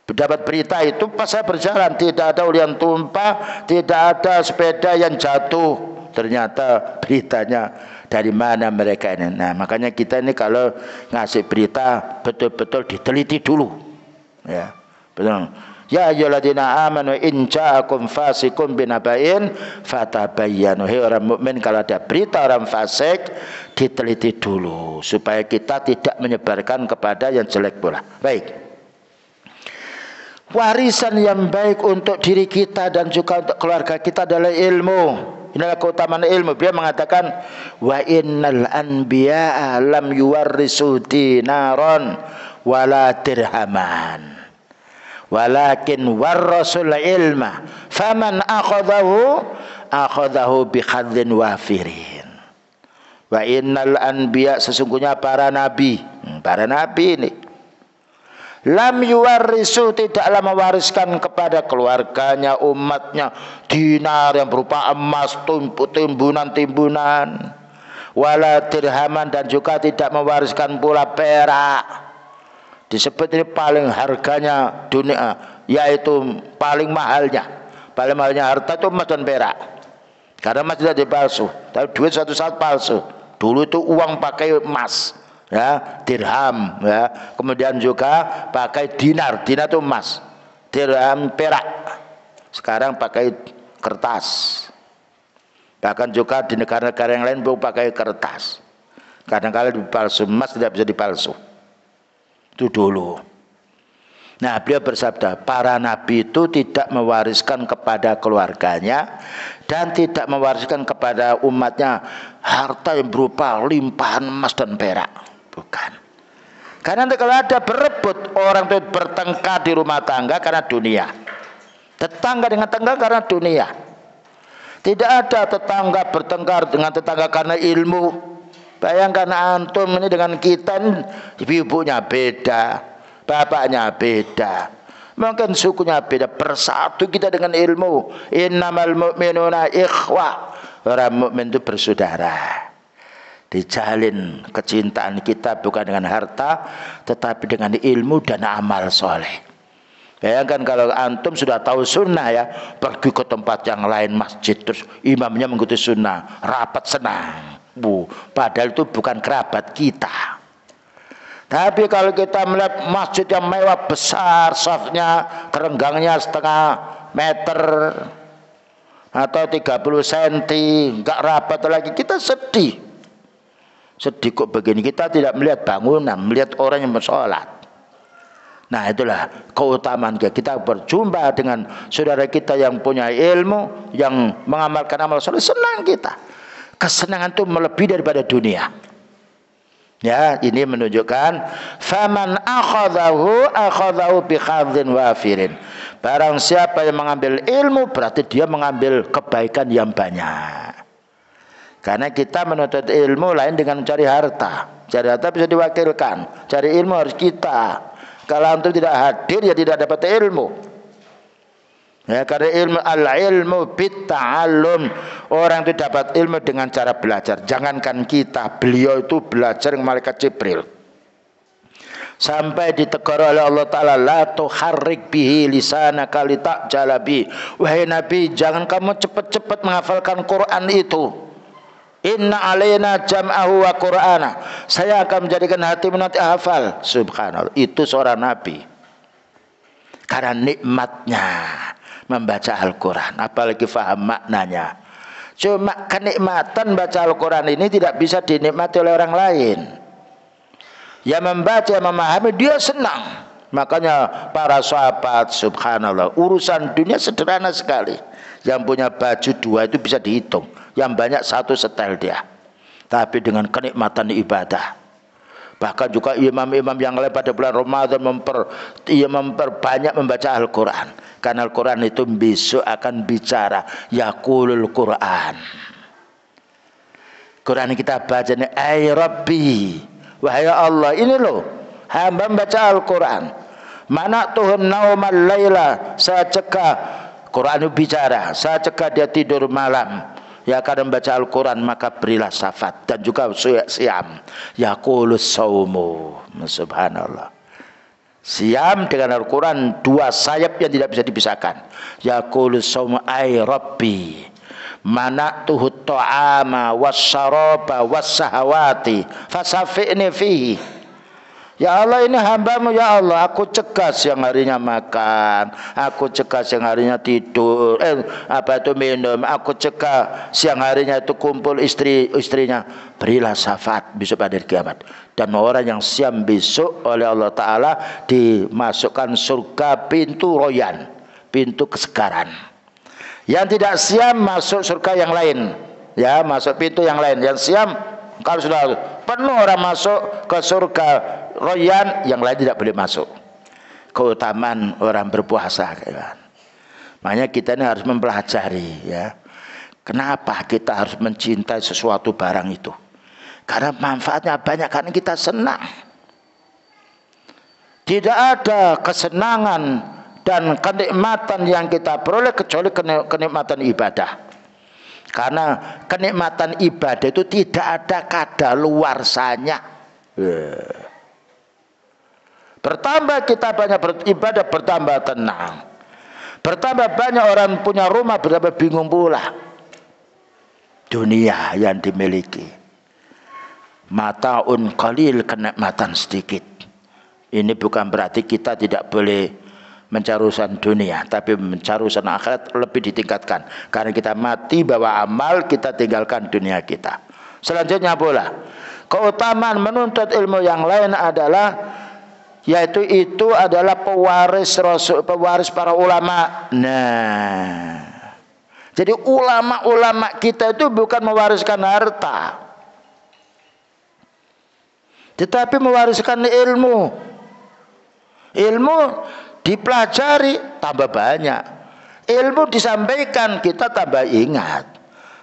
Dapat berita itu pas saya berjalan, tidak ada uli yang tumpah, tidak ada sepeda yang jatuh. Ternyata beritanya dari mana mereka ini. Nah, makanya kita ini kalau ngasih berita betul-betul diteliti dulu, ya, betul. Ya ayyuhalladzina amanu in ja'akum fasiqun binaba'in fatabayyanu. Hei orang mukmin, kalau ada berita orang fasik diteliti dulu supaya kita tidak menyebarkan kepada yang jelek pula. Baik. Warisan yang baik untuk diri kita dan juga untuk keluarga kita adalah ilmu. Inilah keutamaan ilmu. Dia mengatakan, wa innal anbiya'a lam yuwarrisu dinaron wala dirhaman, walakin warrasul ilma, faman akhadahu bihadzin wafirin. Wa innal anbiya, sesungguhnya para nabi ini, lam yuwarrisu, tidaklah mewariskan kepada keluarganya, umatnya, dinar yang berupa emas, timbunan-timbunan, wala dirhaman, dan juga tidak mewariskan pula perak. Disebut ini paling harganya dunia, yaitu paling mahalnya harta itu emas dan perak. Karena emas tidak dipalsu, tapi duit suatu saat palsu. Dulu itu uang pakai emas, ya, dirham, ya. Kemudian juga pakai dinar itu emas, dirham perak. Sekarang pakai kertas. Bahkan juga di negara-negara yang lain baru pakai kertas. Kadang-kadang dipalsu, emas tidak bisa dipalsu. Itu dulu. Nah, beliau bersabda, para nabi itu tidak mewariskan kepada keluarganya dan tidak mewariskan kepada umatnya harta yang berupa limpahan emas dan perak. Bukan. Karena nanti kalau ada berebut, orang itu bertengkar di rumah tangga karena dunia, tetangga dengan tetangga karena dunia. Tidak ada tetangga bertengkar dengan tetangga karena ilmu. Bayangkan antum ini dengan kita, ibunya beda, bapaknya beda, mungkin sukunya beda, bersatu kita dengan ilmu. Innamal mu'minuna ikhwah. Orang mukmin itu bersaudara. Dijalin kecintaan kita bukan dengan harta, tetapi dengan ilmu dan amal soleh. Bayangkan kalau antum sudah tahu sunnah ya, pergi ke tempat yang lain masjid terus imamnya mengikuti sunnah, rapat senang. Padahal itu bukan kerabat kita. Tapi kalau kita melihat masjid yang mewah besar, safnya, kerenggangnya setengah meter atau 30 cm, enggak rapat lagi, kita sedih. Sedih kok begini, kita tidak melihat bangunan, melihat orang yang bersolat. Nah itulah keutamaan kita berjumpa dengan saudara kita yang punya ilmu, yang mengamalkan amal soleh, senang kita. Kesenangan itu melebihi daripada dunia. Ya, ini menunjukkan faman akhadhahu bi khadhin wafirin. Barang siapa yang mengambil ilmu berarti dia mengambil kebaikan yang banyak. Karena kita menuntut ilmu lain dengan mencari harta. Cari harta bisa diwakilkan, cari ilmu harus kita. Kalau antum tidak hadir ya tidak dapat ilmu. Ya, karena ilmu al-ilmu bitta'allum. Orang itu dapat ilmu dengan cara belajar. Jangankan kita, beliau itu belajar dengan malaikat Jibril. Sampai ditegur oleh Allah Ta'ala, la tuharrik bihi lisanaka lita'jala bi. Wahai Nabi, jangan kamu cepat-cepat menghafalkan Quran itu. Inna alaina jam'ahu wa qur'ana. Saya akan menjadikan hatimu nanti hafal. Subhanallah, itu seorang nabi. Karena nikmatnya membaca Al-Quran, apalagi faham maknanya. Cuma kenikmatan baca Al-Quran ini tidak bisa dinikmati oleh orang lain. Yang membaca, yang memahami, dia senang. Makanya para sahabat, subhanallah, urusan dunia sederhana sekali. Yang punya baju 2 itu bisa dihitung, yang banyak 1 setel dia. Tapi dengan kenikmatan ibadah. Bahkan juga imam-imam yang lain pada bulan Ramadan memperbanyak membaca Al-Quran. Karena Al-Quran itu besok akan bicara. Yaqulul Quran. Quran kita baca ini, ay Rabbi, wahai Allah, ini loh, hamba membaca Al-Quran. Mana tuhun naumal layla, saya cegah, Quran itu bicara, saya cegah dia tidur malam. Ya, karena membaca Al-Quran maka berilah syafat. Dan juga siam. Yaqulus saumu. Subhanallah. Siam dengan Al-Quran 2 sayap yang tidak bisa dipisahkan. Yaqulus saumu ay Rabbi, mana'tuhu ta'ama wasyaraba wassahawati fasafi'ni fihi. Ya Allah, ini hambamu ya Allah, aku cegah siang harinya makan, aku cegah siang harinya tidur, minum, aku cegah siang harinya itu kumpul istrinya. Berilah syafaat besok pada hari kiamat. Dan orang yang siam besok oleh Allah Ta'ala dimasukkan surga pintu royan, pintu kesegaran. Yang tidak siam masuk surga yang lain, ya, masuk pintu yang lain. Yang siam, kalau sudah penuh orang masuk ke surga royan, yang lain tidak boleh masuk. Keutamaan orang berpuasa, kan? Makanya kita ini harus mempelajari, ya, kenapa kita harus mencintai sesuatu barang itu. Karena manfaatnya banyak, karena kita senang. Tidak ada kesenangan dan kenikmatan yang kita peroleh kecuali kenikmatan ibadah. Karena kenikmatan ibadah itu tidak ada kadaluarsanya. Bertambah kita banyak beribadah, bertambah tenang. Bertambah banyak orang punya rumah, bertambah bingung pula dunia yang dimiliki. Mataun qalil, kenikmatan sedikit. Ini bukan berarti kita tidak boleh mencari urusan dunia, tapi mencari urusan akhirat lebih ditingkatkan. Karena kita mati bawa amal, kita tinggalkan dunia kita. Selanjutnya pula, keutamaan menuntut ilmu yang lain adalah, yaitu itu adalah pewaris Rasul, pewaris para ulama. Nah, jadi ulama-ulama kita itu bukan mewariskan harta, tetapi mewariskan ilmu. Ilmu dipelajari tambah banyak, Ilmu disampaikan, kita tambah ingat.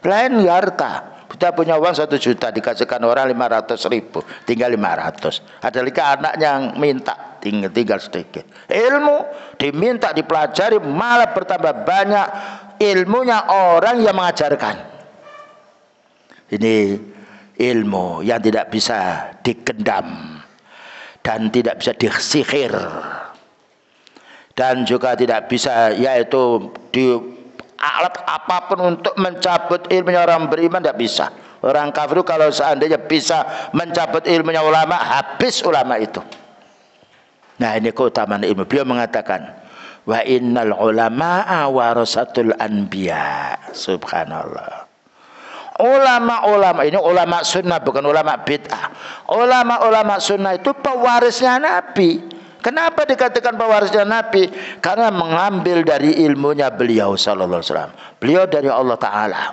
Lain harta. Kita punya uang 1 juta, dikasihkan orang 500.000, tinggal 500. Ada lagi anaknya yang minta, tinggal sedikit. Ilmu diminta, dipelajari, malah bertambah banyak ilmunya orang yang mengajarkan. Ini ilmu yang tidak bisa dikendam dan tidak bisa disihir, dan juga tidak bisa yaitu di alat apapun untuk mencabut ilmunya orang beriman, tidak bisa. Orang kafir kalau seandainya bisa mencabut ilmunya ulama, habis ulama itu. Nah, ini keutamaan ilmu. Beliau mengatakan, wa innal ulama'a warasatul anbiya. Subhanallah. Ulama-ulama ini ulama sunnah, bukan ulama bid'ah. Ulama-ulama sunnah itu pewarisnya Nabi. Kenapa dikatakan pewarisnya Nabi? Karena mengambil dari ilmunya beliau sallallahu alaihi wasallam. Beliau dari Allah Ta'ala.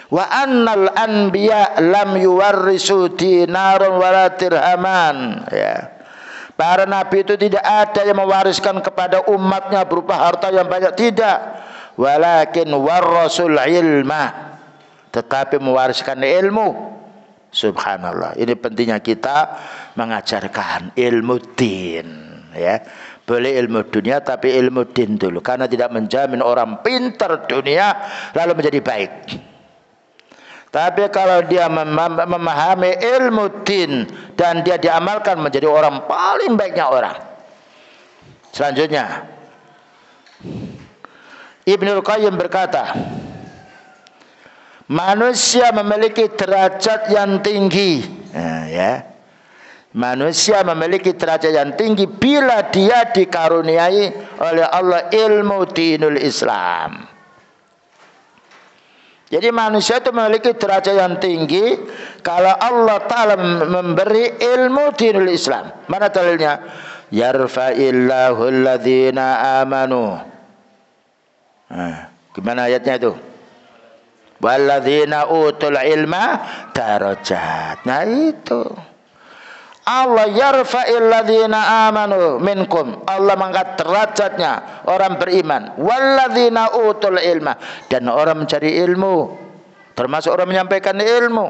Wa annal anbiya lam yuwarrisu dinarun wala dirhaman. Ya. Para nabi itu tidak ada yang mewariskan kepada umatnya berupa harta yang banyak, tidak. Walakin warrasul ilma. Tetapi mewariskan ilmu. Subhanallah. Ini pentingnya kita mengajarkan ilmu din, ya. Boleh ilmu dunia tapi ilmu din dulu, karena tidak menjamin orang pintar dunia lalu menjadi baik. Tapi kalau dia memahami ilmu din dan dia diamalkan, menjadi orang paling baiknya orang. Selanjutnya Ibnul Qayyim berkata, manusia memiliki derajat yang tinggi, ya. Manusia memiliki derajat yang tinggi bila dia dikaruniai oleh Allah ilmu dinul Islam. Jadi manusia itu memiliki derajat yang tinggi kalau Allah Ta'ala memberi ilmu dinul Islam. Mana dalilnya? Yarfa'illahu alladhina amanu. Gimana ayatnya itu? Walladzina utul ilma darajat. Nah itu. Allah yarfa'il ladzina amanu minkum. Allah mengangkat derajatnya orang beriman. Walladzina utul ilma, dan orang mencari ilmu, termasuk orang menyampaikan ilmu,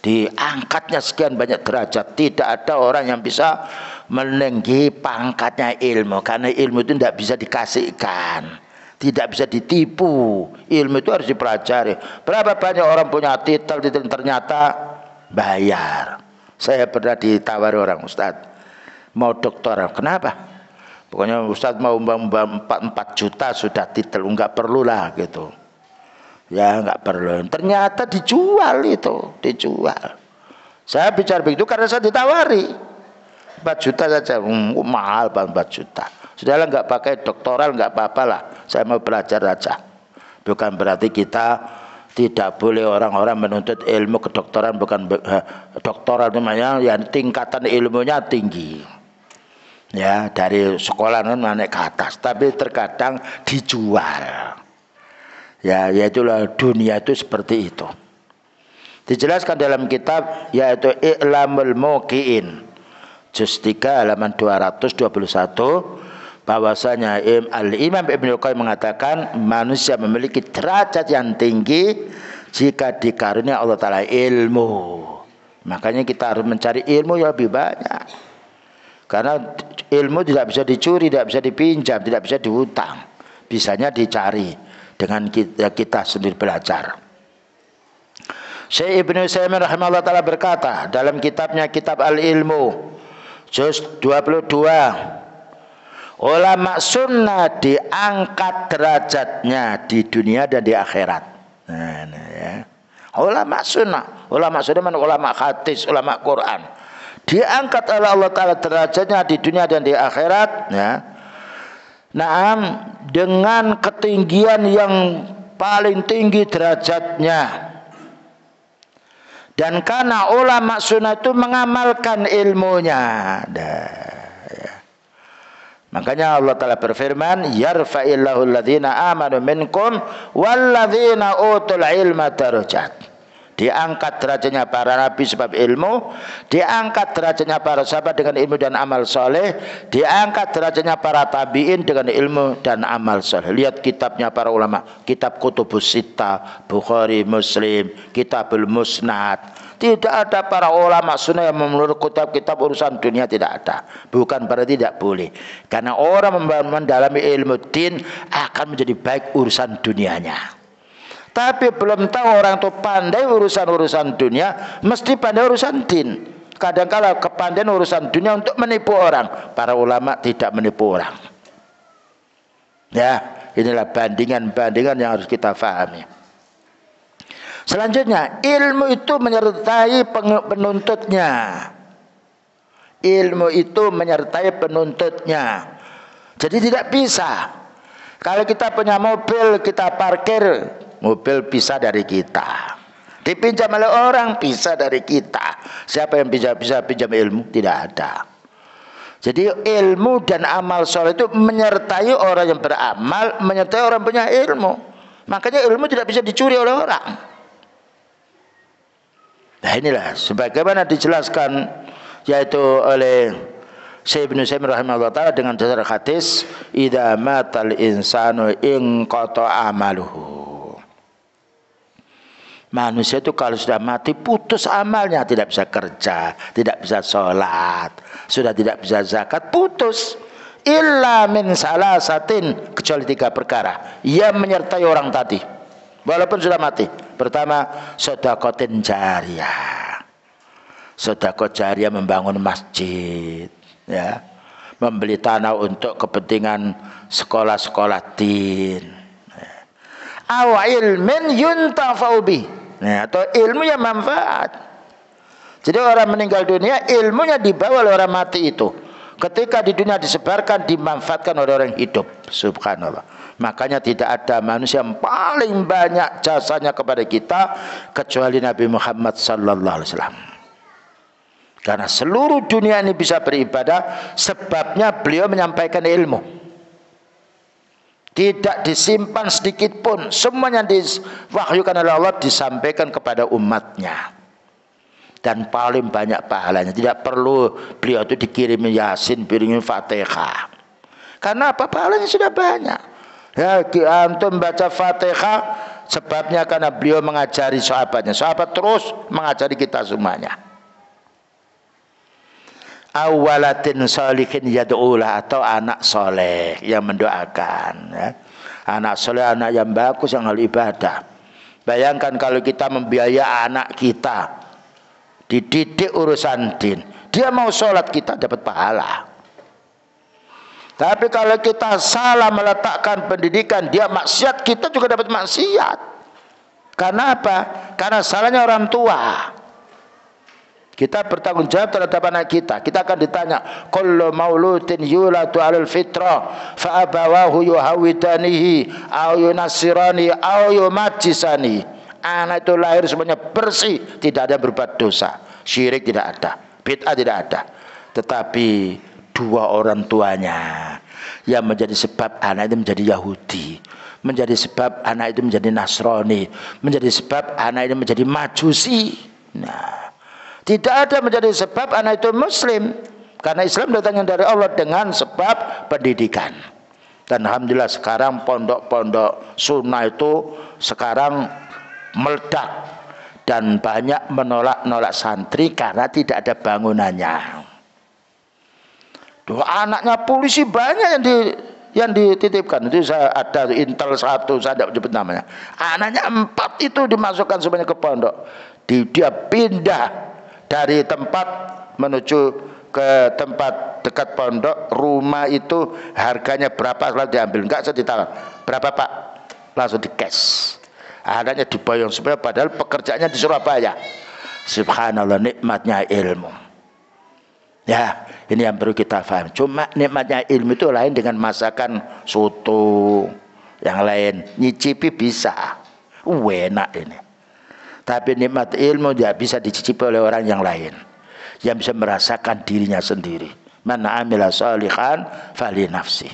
diangkatnya sekian banyak derajat. Tidak ada orang yang bisa meninggi pangkatnya ilmu, karena ilmu itu tidak bisa dikasihkan, tidak bisa ditipu. Ilmu itu harus dipelajari. Berapa banyak orang punya titel ternyata bayar. Saya pernah ditawari orang, Ustadz mau doktoral. Kenapa? Pokoknya Ustadz mau 4 juta sudah titel, enggak perlu lah gitu. Ya enggak perlu. Ternyata dijual itu, dijual. Saya bicara begitu karena saya ditawari 4 juta saja, mahal 4 juta. Sudahlah enggak pakai doktoral, enggak apa-apa lah. Saya mau belajar saja. Bukan berarti kita tidak boleh orang-orang menuntut ilmu kedokteran, bukan doktoral namanya, yang tingkatan ilmunya tinggi. Ya, dari sekolah naik ke atas, tapi terkadang dijual. Ya, yaitulah dunia itu seperti itu. Dijelaskan dalam kitab yaitu I'lamul Muqiin, juz 3 halaman 221. Bahwasanya Al-Imam Ibnul Qayyim mengatakan manusia memiliki derajat yang tinggi jika dikaruniai Allah Ta'ala ilmu. Makanya kita harus mencari ilmu yang lebih banyak, karena ilmu tidak bisa dicuri, tidak bisa dipinjam, tidak bisa dihutang. Bisanya dicari dengan kita sendiri belajar. Syekh Ibnu Utsaimin rahimahullah ta'ala berkata dalam kitabnya Kitab Al-Ilmu juz 22, ulama sunnah diangkat derajatnya di dunia dan di akhirat. Nah, ya. Ulama sunnah mana? Ulama hadis, ulama Quran, diangkat oleh Allah Ta'ala derajatnya di dunia dan di akhirat, ya. Naam, dengan ketinggian yang paling tinggi derajatnya. Dan karena ulama sunnah itu mengamalkan ilmunya. Makanya Allah Ta'ala berfirman, yarfa'illahu alladhina amanu minkum walladzina utul ilma darajat. Diangkat derajatnya para nabi sebab ilmu, diangkat derajatnya para sahabat dengan ilmu dan amal soleh, diangkat derajatnya para tabi'in dengan ilmu dan amal soleh. Lihat kitabnya para ulama, kitab Kutubus Sittah, Bukhari, Muslim, Kitabul Musnad. Tidak ada para ulama sunnah yang menurut kitab urusan dunia, tidak ada. Bukan berarti tidak boleh, karena orang mendalami ilmu din akan menjadi baik urusan dunianya. Tapi belum tahu orang itu pandai urusan dunia, mesti pandai urusan din. Kadang-kala kepandaian urusan dunia untuk menipu orang. Para ulama tidak menipu orang. Ya, inilah bandingan-bandingan yang harus kita fahami. Selanjutnya, ilmu itu menyertai penuntutnya. Ilmu itu menyertai penuntutnya. Jadi tidak bisa. Kalau kita punya mobil, kita parkir, mobil pisah dari kita. Dipinjam oleh orang, pisah dari kita. Siapa yang bisa pinjam ilmu? Tidak ada. Jadi ilmu dan amal soleh itu menyertai orang yang beramal, menyertai orang punya ilmu. Makanya ilmu tidak bisa dicuri oleh orang. Nah inilah sebagaimana dijelaskan yaitu oleh Syekh Ibnu Utsaimin rahimahullah ta'ala dengan dasar hadis, idza matal insanu inqata amaluhu. Manusia itu kalau sudah mati putus amalnya, tidak bisa kerja, tidak bisa sholat, sudah tidak bisa zakat, putus. Illa min salasatin, kecuali 3 perkara yang menyertai orang tadi walaupun sudah mati. Pertama, sedekatin jariyah. Sedekah jariyah membangun masjid, ya, membeli tanah untuk kepentingan sekolah-sekolah din, aw ilmin yuntafa'u bih, atau ilmu yang manfaat. Jadi orang meninggal dunia, ilmunya dibawa oleh orang mati itu. Ketika di dunia disebarkan, dimanfaatkan oleh orang hidup. Subhanallah. Makanya tidak ada manusia yang paling banyak jasanya kepada kita kecuali Nabi Muhammad sallallahu alaihi wasallam. Karena seluruh dunia ini bisa beribadah sebabnya beliau menyampaikan ilmu. Tidak disimpan sedikit pun. Semuanya diwahyukan oleh Allah disampaikan kepada umatnya. Dan paling banyak pahalanya. Tidak perlu beliau itu dikirim Yasin, piringin Fatihah. Karena apa? Pahalanya sudah banyak. Ya, antum baca Fatihah sebabnya karena beliau mengajari sahabatnya. Sahabat terus mengajari kita semuanya. Awalatin sholihin yad'ulah, atau anak soleh yang mendoakan, ya. Anak soleh, anak yang bagus, yang ahli ibadah. Bayangkan kalau kita membiayai anak kita, dididik urusan din, dia mau sholat, kita dapat pahala. Tapi kalau kita salah meletakkan pendidikan, dia maksiat, kita juga dapat maksiat. Karena apa? Karena salahnya orang tua. Kita bertanggung jawab terhadap anak kita. Kita akan ditanya, kullu mauludin yuladu 'alal fitrah fa abawahu yuhawidanihi aw yunassirani aw yumajjisani. Anak itu lahir semuanya bersih, tidak ada berbuat dosa, syirik tidak ada, bid'ah tidak ada. Tetapi 2 orang tuanya yang menjadi sebab anak itu menjadi Yahudi, menjadi sebab anak itu menjadi Nasrani, menjadi sebab anak itu menjadi Majusi. Nah, tidak ada menjadi sebab anak itu Muslim, karena Islam datangnya dari Allah dengan sebab pendidikan. Dan alhamdulillah sekarang pondok-pondok sunnah itu sekarang meledak dan banyak menolak santri karena tidak ada bangunannya. Anaknya polisi banyak yang dititipkan. Itu saya ada Intel 1, saya tidak menyebut namanya. Anaknya 4 itu dimasukkan semuanya ke pondok. Dia pindah dari tempat menuju ke tempat dekat pondok. Rumah itu harganya berapa lalu diambil, enggak saya ditawar. Berapa Pak? Langsung di cash. Anaknya diboyong supaya padahal pekerjaannya di Surabaya. Subhanallah, nikmatnya ilmu. Ya, ini yang perlu kita paham. Cuma nikmatnya ilmu itu lain dengan masakan soto, yang lain nyicipi bisa, enak ini. Tapi nikmat ilmu tidak bisa dicicipi oleh orang yang lain, yang bisa merasakan dirinya sendiri. Man amila sholihan fali nafsi.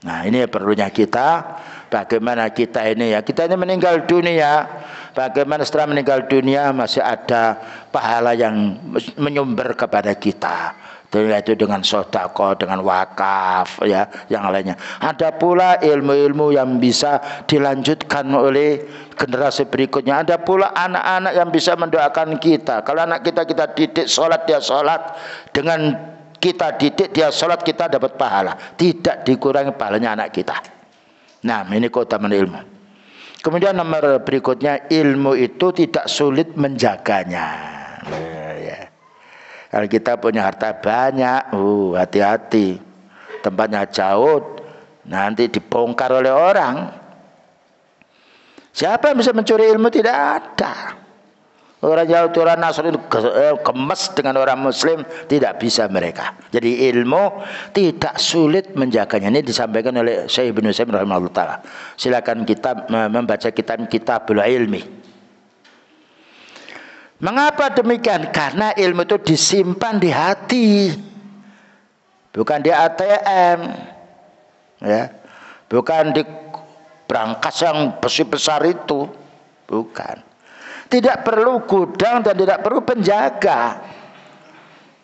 Nah, ini perlunya kita Bagaimana kita ini meninggal dunia, bagaimana setelah meninggal dunia masih ada pahala yang menyumber kepada kita, yaitu dengan sedekah, dengan wakaf, ya, yang lainnya. Ada pula ilmu-ilmu yang bisa dilanjutkan oleh generasi berikutnya. Ada pula anak-anak yang bisa mendoakan kita. Kalau anak kita didik sholat, dia sholat. Dengan kita didik dia sholat, kita dapat pahala. Tidak dikurangi pahalanya anak kita. Nah, ini keutamaan ilmu. Kemudian nomor berikutnya, ilmu itu tidak sulit menjaganya. Ya. Kalau kita punya harta banyak, hati-hati. Tempatnya jauh, nanti dibongkar oleh orang. Siapa yang bisa mencuri ilmu? Tidak ada. Orang Yahudi, orang Nasrani gemes dengan orang Muslim, tidak bisa mereka. Jadi ilmu tidak sulit menjaganya. Ini disampaikan oleh Syekh Ibnu Utsaimin rahimahullah taala. Silakan kita membaca Kitabul Ilmi. Mengapa demikian? Karena ilmu itu disimpan di hati, bukan di ATM, ya, bukan di brankas yang besi besar itu, bukan. Tidak perlu gudang dan tidak perlu penjaga.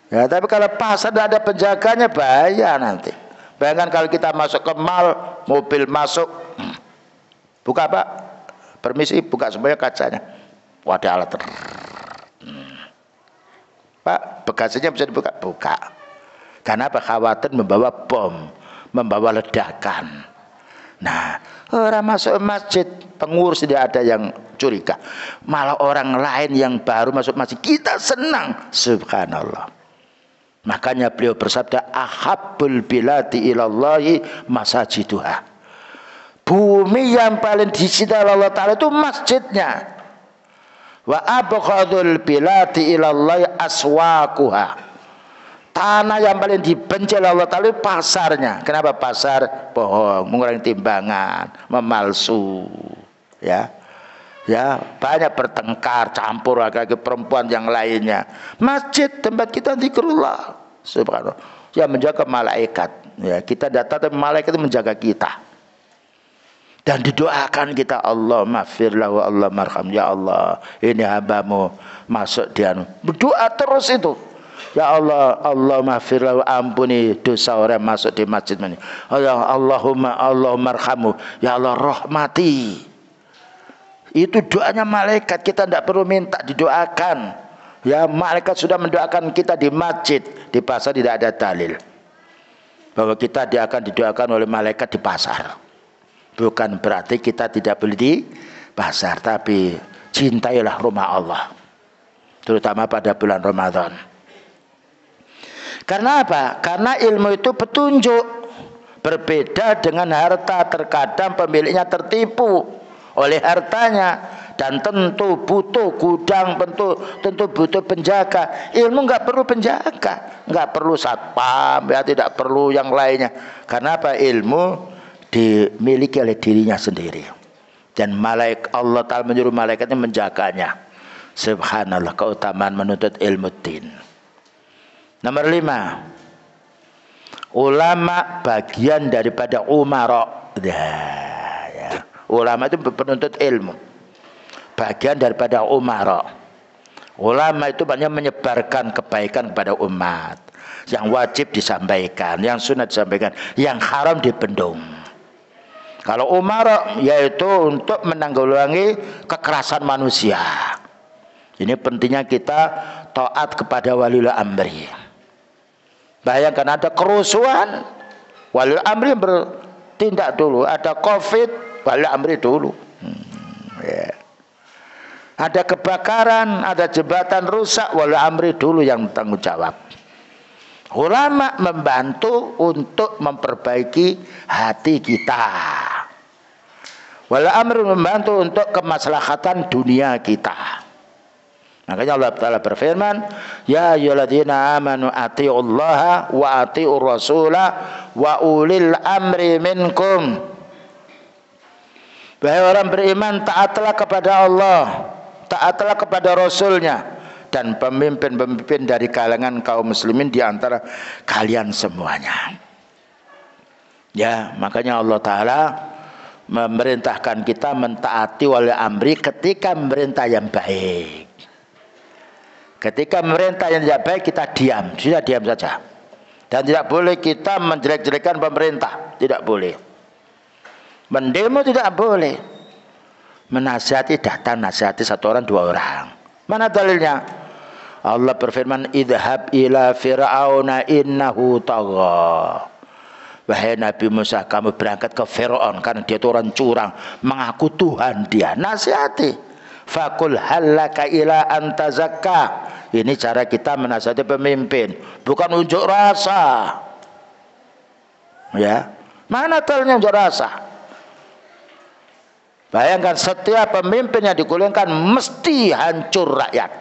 Ya, tapi kalau pasar tidak ada penjaganya, bahaya nanti. Bayangkan kalau kita masuk ke mall, mobil masuk, buka Pak, permisi, buka semuanya kacanya. Wadah alat. Pak, bagasinya bisa dibuka? Buka. Karena apa? Khawatir membawa bom, membawa ledakan. Nah, orang masuk masjid, pengurus tidak ada yang curiga. Malah orang lain yang baru masuk masjid, kita senang. Subhanallah. Makanya beliau bersabda, ahabbul biladi ilallahi masajiduha. Bumi yang paling dicintai Allah Ta'ala itu masjidnya. Wa abghadul biladi ilallahi aswaquha. Tanah yang paling dibenci oleh Allah Ta'ala pasarnya. Kenapa pasar? Bohong, mengurangi timbangan, memalsu, ya, ya, banyak bertengkar, campur laki-laki perempuan yang lainnya. Masjid tempat kita zikrullah, subhanallah, yang menjaga malaikat. Ya, kita datang, tapi malaikat itu menjaga kita. Dan didoakan kita, Allah maghfirlahu, Allah marham, ya Allah, ini hambamu masuk dia. Berdoa terus itu. Ya Allah, Allah maghfirlahu, ampuni dosa orang masuk di masjid ini. Allahumma arhamu, ya Allah rahmati. Itu doanya malaikat, kita tidak perlu minta didoakan. Ya, malaikat sudah mendoakan kita di masjid. Di pasar tidak ada dalil bahwa kita akan didoakan oleh malaikat di pasar. Bukan berarti kita tidak boleh di pasar, tapi cintailah rumah Allah, terutama pada bulan Ramadan. Karena apa? Karena ilmu itu petunjuk. Berbeda dengan harta, terkadang pemiliknya tertipu oleh hartanya dan tentu butuh gudang, tentu butuh penjaga. Ilmu nggak perlu penjaga, nggak perlu satpam, ya, tidak perlu yang lainnya. Karena apa? Ilmu dimiliki oleh dirinya sendiri. Dan Allah Ta'ala menyuruh malaikatnya menjaganya. Subhanallah, keutamaan menuntut ilmu din. Nomor 5, ulama bagian daripada umara. Ya. Ulama itu penuntut ilmu, bagian daripada umara. Ulama itu banyak menyebarkan kebaikan kepada umat. Yang wajib disampaikan, yang sunat disampaikan, yang haram dibendung. Kalau umara yaitu untuk menanggulangi kekerasan manusia. Ini pentingnya kita taat kepada waliul amri. Bayangkan ada kerusuhan, waliul amri bertindak dulu. Ada COVID, waliul amri dulu. Ya. Ada kebakaran, ada jembatan rusak, waliul amri dulu yang tanggung jawab. Ulama membantu untuk memperbaiki hati kita. Waliul amri membantu untuk kemaslahatan dunia kita. Makanya Allah Ta'ala berfirman, ya ayyuhalladzina amanu atiullaha wa atiur rasulah wa ulil amri minkum. Wahai orang beriman, taatlah kepada Allah, taatlah kepada Rasulnya, dan pemimpin-pemimpin dari kalangan kaum muslimin di antara kalian semuanya. Ya, makanya Allah Ta'ala memerintahkan kita mentaati wali amri ketika memerintah yang baik. Ketika memerintah yang tidak baik kita diam, sudah diam saja. Dan tidak boleh kita menjelek-jelekan pemerintah, tidak boleh. Mendemo tidak boleh. Menasihati datang nasihati satu orang dua orang. Mana dalilnya? Allah berfirman, idhab ila fir'auna innahu tagha. Wahai Nabi Musa, kamu berangkat ke Fir'aun karena dia itu orang curang, mengaku Tuhan dia. Nasihati. Fakul halaka ila antazakka. Ini cara kita menasihati pemimpin, bukan unjuk rasa. Ya, mana dalilnya unjuk rasa? Bayangkan setiap pemimpin yang digulingkan mesti hancur rakyat.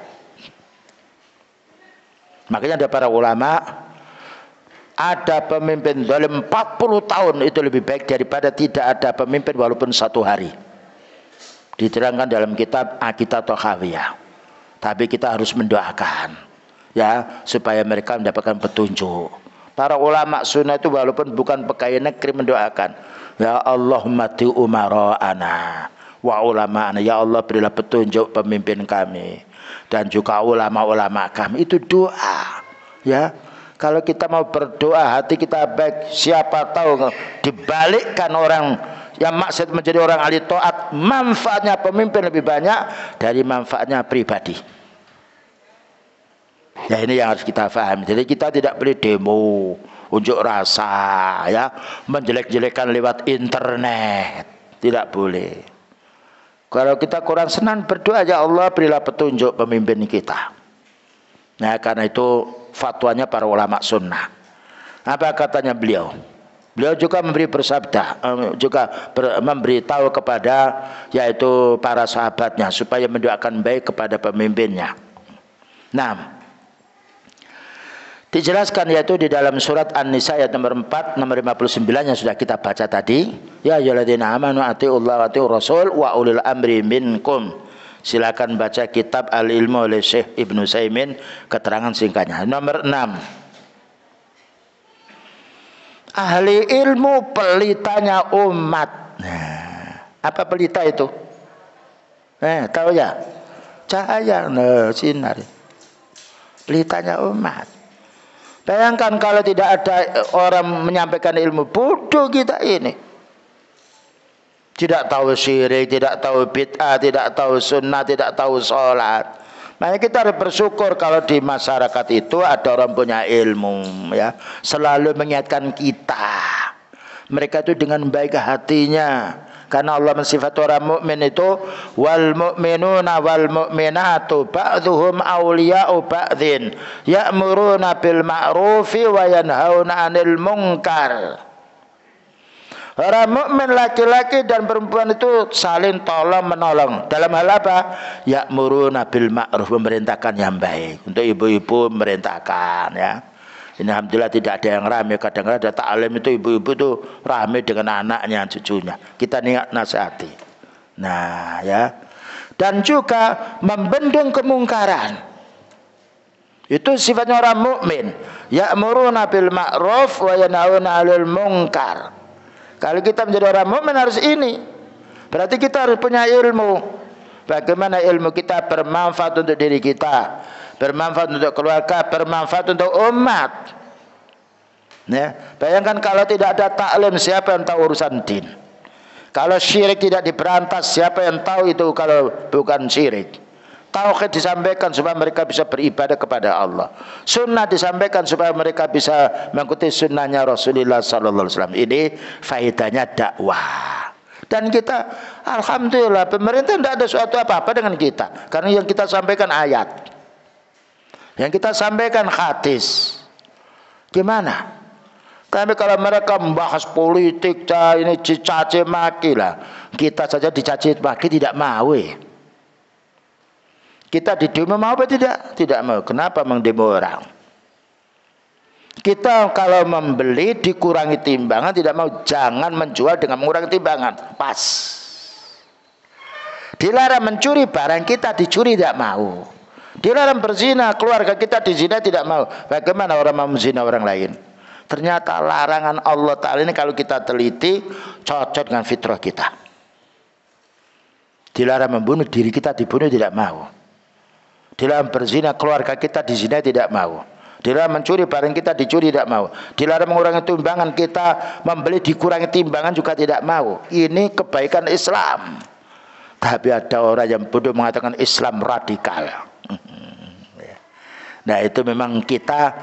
Makanya ada para ulama, ada pemimpin zalim 40 tahun itu lebih baik daripada tidak ada pemimpin walaupun satu hari. Diterangkan dalam kitab Aqidah Tahawiyah. Tapi kita harus mendoakan ya supaya mereka mendapatkan petunjuk. Para ulama sunnah itu walaupun bukan pegawai negeri mendoakan, ya Allahumma ti umara'ana wa ulama'ana, ya Allah berilah petunjuk pemimpin kami dan juga ulama-ulama kami. Itu doa ya. Kalau kita mau berdoa hati kita baik, siapa tahu dibalikkan orang yang maksud menjadi orang ahli taat, manfaatnya pemimpin lebih banyak dari manfaatnya pribadi. Ya ini yang harus kita pahami. Jadi kita tidak boleh demo, unjuk rasa, ya, menjelek-jelekan lewat internet, tidak boleh. Kalau kita kurang senang berdoa, ya Allah berilah petunjuk pemimpin kita. Nah karena itu fatwanya para ulama sunnah. Apa katanya beliau? Beliau juga memberi bersabda, memberitahu kepada yaitu para sahabatnya supaya mendoakan baik kepada pemimpinnya. Nah, dijelaskan yaitu di dalam surat An-Nisa ayat nomor 4 nomor 59 yang sudah kita baca tadi. Ya ayyuhalladzina amanu atiullaha wa atiur rasul wa ulil amri minkum. Silakan baca kitab Al-Ilmu oleh Syekh Ibnu Utsaimin, keterangan singkatnya. Nomor 6. Ahli ilmu pelitanya umat. Nah, apa pelita itu? Tahu ya? Cahaya, sinar. Pelitanya umat. Bayangkan kalau tidak ada orang menyampaikan ilmu, bodoh kita ini. Tidak tahu syirik, tidak tahu bid'ah, tidak tahu sunnah, tidak tahu sholat. Makanya kita harus bersyukur kalau di masyarakat itu ada orang punya ilmu, ya, selalu mengingatkan kita. Mereka itu dengan baik hatinya. Karena Allah mensifat orang mukmin itu wal mu'minuna wal mu'minatu ba'dhuhum awliya'u ba'dhin ya'muruna bil ma'rufi wa yanhauna 'anil munkar. Orang mukmin laki-laki dan perempuan itu saling tolong menolong. Dalam hal apa? Ya'muruna bil ma'ruf, memerintahkan yang baik. Untuk ibu-ibu memerintahkan, ya. Ini alhamdulillah tidak ada yang ramai. Kadang-kadang ada taklim itu ibu-ibu itu ramai dengan anaknya, cucunya. Kita niat nasihati. Nah, ya. Dan juga membendung kemungkaran. Itu sifatnya orang mukmin. Ya'muruna bil ma'ruf wa yanhauna 'anil munkar. Kalau kita menjadi orang mukmin harus ini. Berarti kita harus punya ilmu. Bagaimana ilmu kita bermanfaat untuk diri kita, bermanfaat untuk keluarga, bermanfaat untuk umat. Ya, bayangkan kalau tidak ada taklim, siapa yang tahu urusan din? Kalau syirik tidak diberantas, siapa yang tahu itu kalau bukan syirik? Tauhid disampaikan supaya mereka bisa beribadah kepada Allah. Sunnah disampaikan supaya mereka bisa mengikuti sunnahnya Rasulullah sallallahu alaihi wasallam. Ini faedahnya dakwah. Dan kita alhamdulillah pemerintah tidak ada suatu apa-apa dengan kita. Karena yang kita sampaikan ayat. Yang kita sampaikan hadis. Gimana? Tapi kalau mereka membahas politik, ini dicaci maki lah. Kita saja dicaci maki tidak mau. Kita di demo mau apa tidak? Tidak mau. Kenapa mendemo orang? Kita kalau membeli dikurangi timbangan tidak mau. Jangan menjual dengan mengurangi timbangan. Pas. Dilarang mencuri, barang kita dicuri tidak mau. Dilarang berzina, keluarga kita dizina tidak mau. Bagaimana orang mau menzina orang lain? ternyata larangan Allah Ta'ala ini kalau kita teliti cocok dengan fitrah kita. Dilarang membunuh, diri kita dibunuh tidak mau. Dilarang berzina, keluarga kita dizina tidak mau. Dilarang mencuri, barang kita dicuri tidak mau. Dilarang mengurangi timbangan, kita membeli dikurangi timbangan juga tidak mau. Ini kebaikan Islam. Tapi ada orang yang bodoh mengatakan Islam radikal. Nah itu memang kita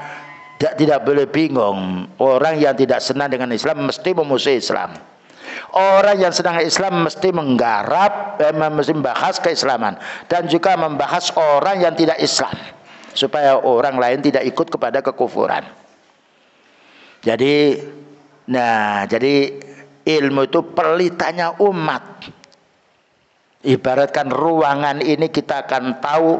tidak boleh bingung. Orang yang tidak senang dengan Islam mesti memusuhi Islam. Orang yang senang Islam mesti menggarap, mesti membahas keislaman. Dan juga membahas orang yang tidak Islam, supaya orang lain tidak ikut kepada kekufuran. Jadi ilmu itu pelitanya umat. Ibaratkan ruangan ini kita akan tahu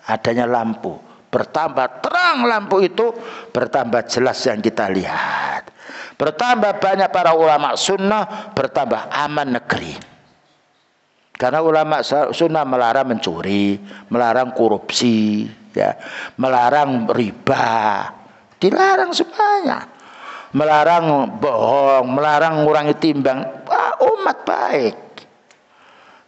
adanya lampu. Bertambah terang lampu itu, bertambah jelas yang kita lihat. Bertambah banyak para ulama sunnah, bertambah aman negeri. Karena ulama sunnah melarang mencuri, melarang korupsi, ya, melarang riba, dilarang semuanya. Melarang bohong, melarang ngurangi timbang. Umat baik.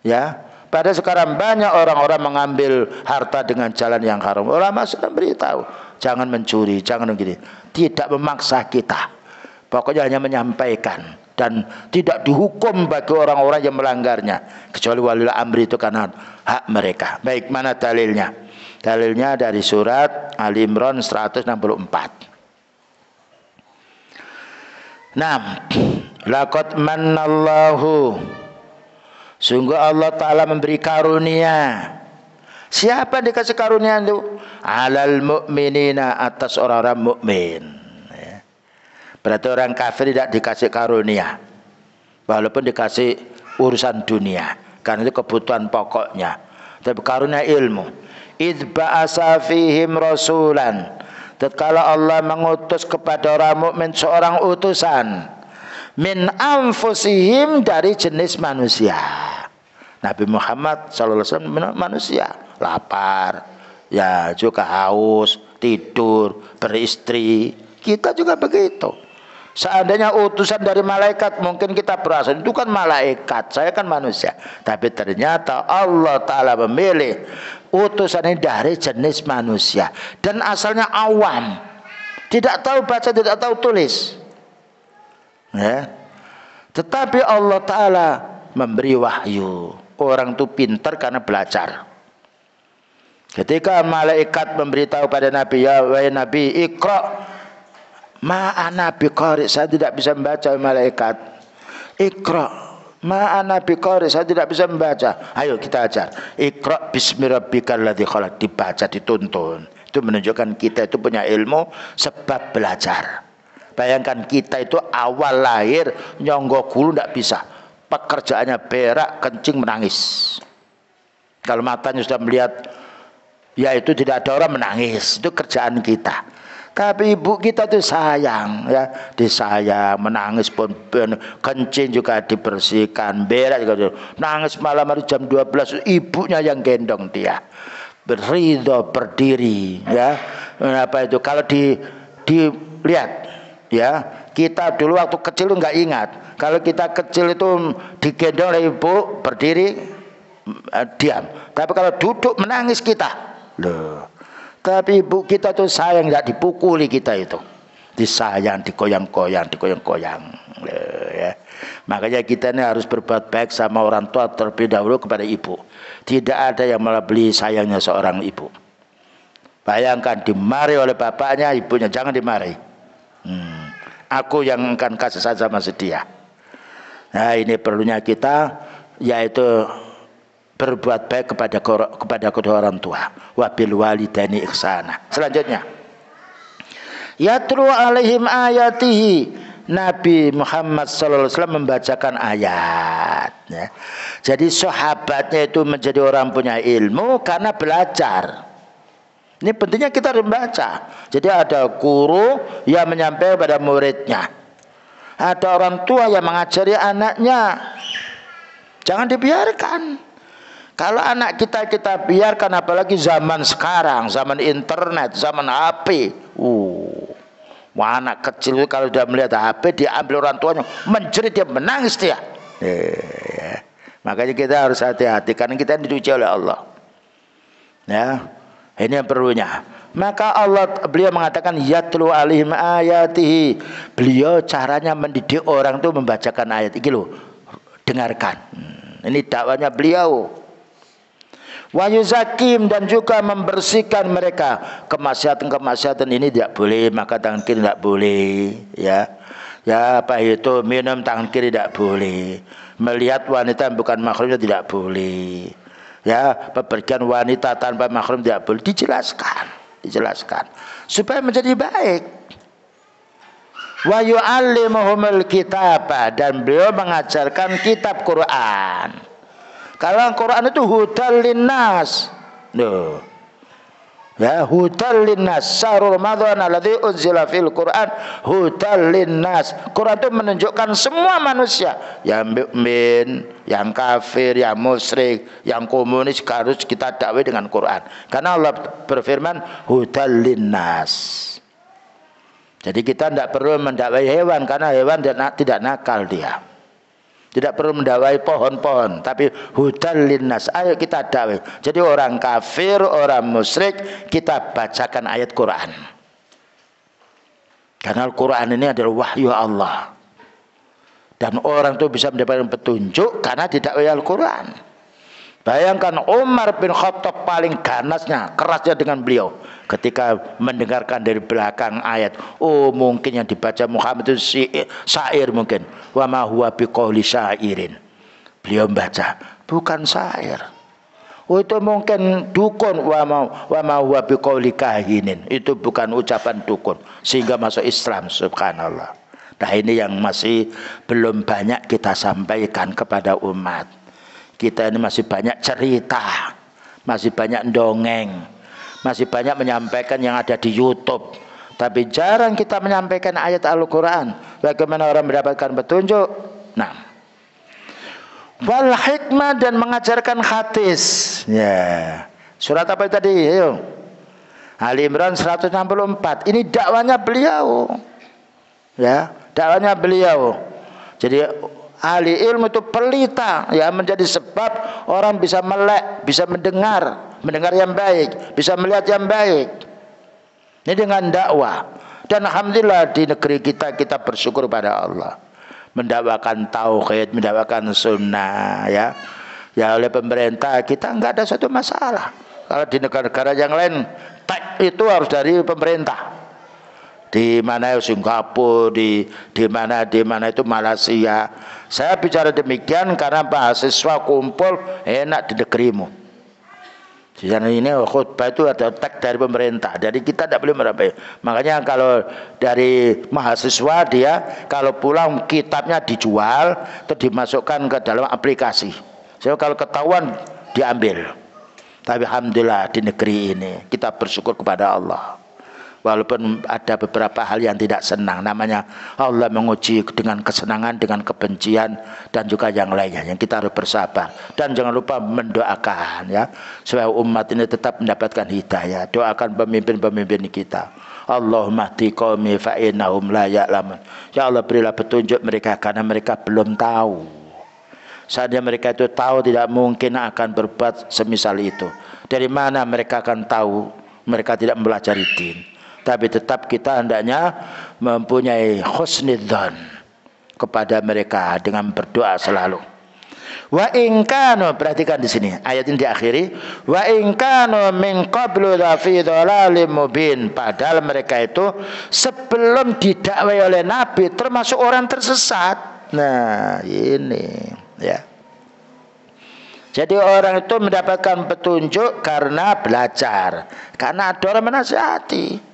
Ya, pada sekarang banyak orang-orang mengambil harta dengan jalan yang haram. Ulama sudah beritahu, jangan mencuri, jangan begini. Tidak memaksa kita. Pokoknya hanya menyampaikan dan tidak dihukum bagi orang-orang yang melanggarnya, kecuali walil amri itu karena hak mereka. Baik, mana dalilnya? Dalilnya dari surat Ali Imran 164. Laqad mannallahu, sungguh Allah Ta'ala memberi karunia. Siapa yang dikasih karunia itu? Alal mu'minina, atas orang-orang mukmin. Berarti orang kafir tidak dikasih karunia, walaupun dikasih urusan dunia, karena itu kebutuhan pokoknya. Tapi karunia ilmu. Idh ba'asa fihim rasulan, tatkala Allah mengutus kepada orang mukmin seorang utusan, min anfusihim, dari jenis manusia. Nabi Muhammad SAW manusia, lapar, ya juga haus, tidur, beristri. Kita juga begitu. Seandainya utusan dari malaikat, mungkin kita berasa itu kan malaikat, saya kan manusia. Tapi ternyata Allah Ta'ala memilih utusan ini dari jenis manusia, dan asalnya awam, tidak tahu baca, tidak tahu tulis, ya. Tetapi Allah Ta'ala memberi wahyu. Orang itu pintar karena belajar. Ketika malaikat memberitahu pada Nabi, ya wahai Nabi, Iqra, ma'ana biqari, saya tidak bisa membaca. Malaikat, Iqra, ma'ana biqari, saya tidak bisa membaca. Ayo kita ajar. Iqra bismi rabbikal ladzi khalaq, dibaca, dituntun. Itu menunjukkan kita itu punya ilmu sebab belajar. Bayangkan kita itu awal lahir nyonggok gulu tidak bisa. Pekerjaannya berak, kencing, menangis. Kalau matanya sudah melihat, ya itu tidak ada orang, menangis. Itu kerjaan kita. Tapi ibu kita tuh sayang, ya, disayang, menangis pun, kencing juga dibersihkan, berak juga. Nangis malam hari jam 12, ibunya yang gendong dia. Beridho, berdiri, ya. Apa itu? Kalau dilihat, ya, kita dulu waktu kecil itu nggak ingat. Kalau kita kecil itu digendong oleh ibu, berdiri, diam. Tapi kalau duduk menangis kita, loh. Tapi ibu kita tuh sayang, tidak dipukuli kita itu, disayang, dikoyang-koyang, ya. Makanya kita ini harus berbuat baik sama orang tua terlebih dahulu kepada ibu. Tidak ada yang melebihi sayangnya seorang ibu. Bayangkan dimarahi oleh bapaknya, ibunya jangan dimarahi. Aku yang akan kasih sayang sama sedia. Nah ini perlunya kita, yaitu berbuat baik kepada kedua orang tua. Wabil walidaini ihsana. Selanjutnya, yatlu alaihim ayatihi, Nabi Muhammad SAW membacakan ayat, ya. Jadi sahabatnya itu menjadi orang punya ilmu karena belajar. Ini pentingnya kita harus membaca. Jadi ada guru yang menyampaikan pada muridnya, ada orang tua yang mengajari anaknya. Jangan dibiarkan. Kalau anak kita biarkan, apalagi zaman sekarang, zaman internet, zaman HP, Wah, anak kecil itu kalau sudah melihat HP diambil orang tuanya, menjerit, dia menangis dia. Ya. Makanya kita harus hati-hati karena kita diuji oleh Allah. Ya, ini yang perlunya. Maka beliau mengatakan yatlu alaihim ayatihi. Beliau caranya mendidik orang itu membacakan ayat ini loh. Dengarkan. Ini dakwanya beliau. Wa yuzakim, dan juga membersihkan mereka. Kemaksiatan ini tidak boleh, maka tangan kiri tidak boleh, ya. Ya, apa itu minum tangan kiri tidak boleh. Melihat wanita yang bukan mahramnya tidak boleh. Ya, bepergian wanita tanpa mahram tidak boleh. Dijelaskan supaya menjadi baik. Wa yu'allimuhumul kitaba, dan beliau mengajarkan kitab Quran. Kalau Quran itu hudal linnas. Loh. Ya, hudal linnas. Syahrul Ramadan alladzi unzila fil Quran hudal linnas. Quran itu menunjukkan semua manusia, yang mukmin, yang kafir, yang musyrik, yang komunis, harus kita dakwah dengan Quran. Karena Allah berfirman hudal linnas. Jadi kita tidak perlu mendakwai hewan, karena hewan tidak nakal dia. Tidak perlu mendakwai pohon-pohon, tapi hudal linnas. Ayo kita dakwah. Jadi orang kafir, orang musyrik, kita bacakan ayat Quran. Karena Al-Quran ini adalah wahyu Allah. Dan orang itu bisa mendapatkan petunjuk karena didakwai Al-Quran. Bayangkan Umar bin Khattab paling ganasnya, kerasnya dengan beliau ketika mendengarkan dari belakang ayat. Oh, mungkin yang dibaca Muhammad itu syair mungkin. Wa ma huwa biqauli syairin. Beliau membaca, bukan syair. Oh, itu mungkin dukun. Wa ma huwa biqauli kahinin. Itu bukan ucapan dukun, sehingga masuk Islam, subhanallah. Nah, ini yang masih belum banyak kita sampaikan kepada umat. Kita ini masih banyak cerita, masih banyak dongeng, masih banyak menyampaikan yang ada di YouTube, tapi jarang kita menyampaikan ayat Al-Quran. Bagaimana orang mendapatkan petunjuk? Nah, wal hikmah, dan mengajarkan hadis. Ya, surat apa tadi? Ayo. Ali Imran 164. Ini dakwanya beliau. Ya, dakwanya beliau. Jadi ahli ilmu itu pelita, ya, menjadi sebab orang bisa melek, bisa mendengar yang baik, bisa melihat yang baik. Ini dengan dakwah. Dan alhamdulillah di negeri kita bersyukur pada Allah, mendakwakan tauhid, mendakwakan sunnah, ya. Ya, oleh pemerintah kita enggak ada satu masalah. Kalau di negara-negara yang lain, tag itu harus dari pemerintah. Di mana Singapura, di mana itu Malaysia. Saya bicara demikian karena mahasiswa kumpul enak di negerimu. Di sana ini khutbah itu ada tag dari pemerintah. Jadi kita tidak boleh merabai. Makanya kalau dari mahasiswa dia kalau pulang kitabnya dijual atau dimasukkan ke dalam aplikasi. So, kalau ketahuan diambil. Tapi alhamdulillah di negeri ini kita bersyukur kepada Allah. Walaupun ada beberapa hal yang tidak senang, namanya Allah menguji dengan kesenangan, dengan kebencian, dan juga yang lainnya, yang kita harus bersabar. Dan jangan lupa mendoakan, ya, supaya umat ini tetap mendapatkan hidayah. Doakan pemimpin-pemimpin kita. Allahumma hdi qaumi fa innahum la ya'lamun. Ya Allah, berilah petunjuk mereka karena mereka belum tahu. Saatnya mereka itu tahu, tidak mungkin akan berbuat semisal itu. Dari mana mereka akan tahu? Mereka tidak mempelajari din. Tapi tetap kita hendaknya mempunyai husnidzan kepada mereka dengan berdoa selalu. Wa in kanu, perhatikan di sini ayat ini diakhiri, wa in kanu min qablu fi dhalalim mubin, padahal mereka itu sebelum didakwai oleh Nabi termasuk orang tersesat. Nah, ini, ya. Jadi orang itu mendapatkan petunjuk karena belajar, karena ada orang menasihati.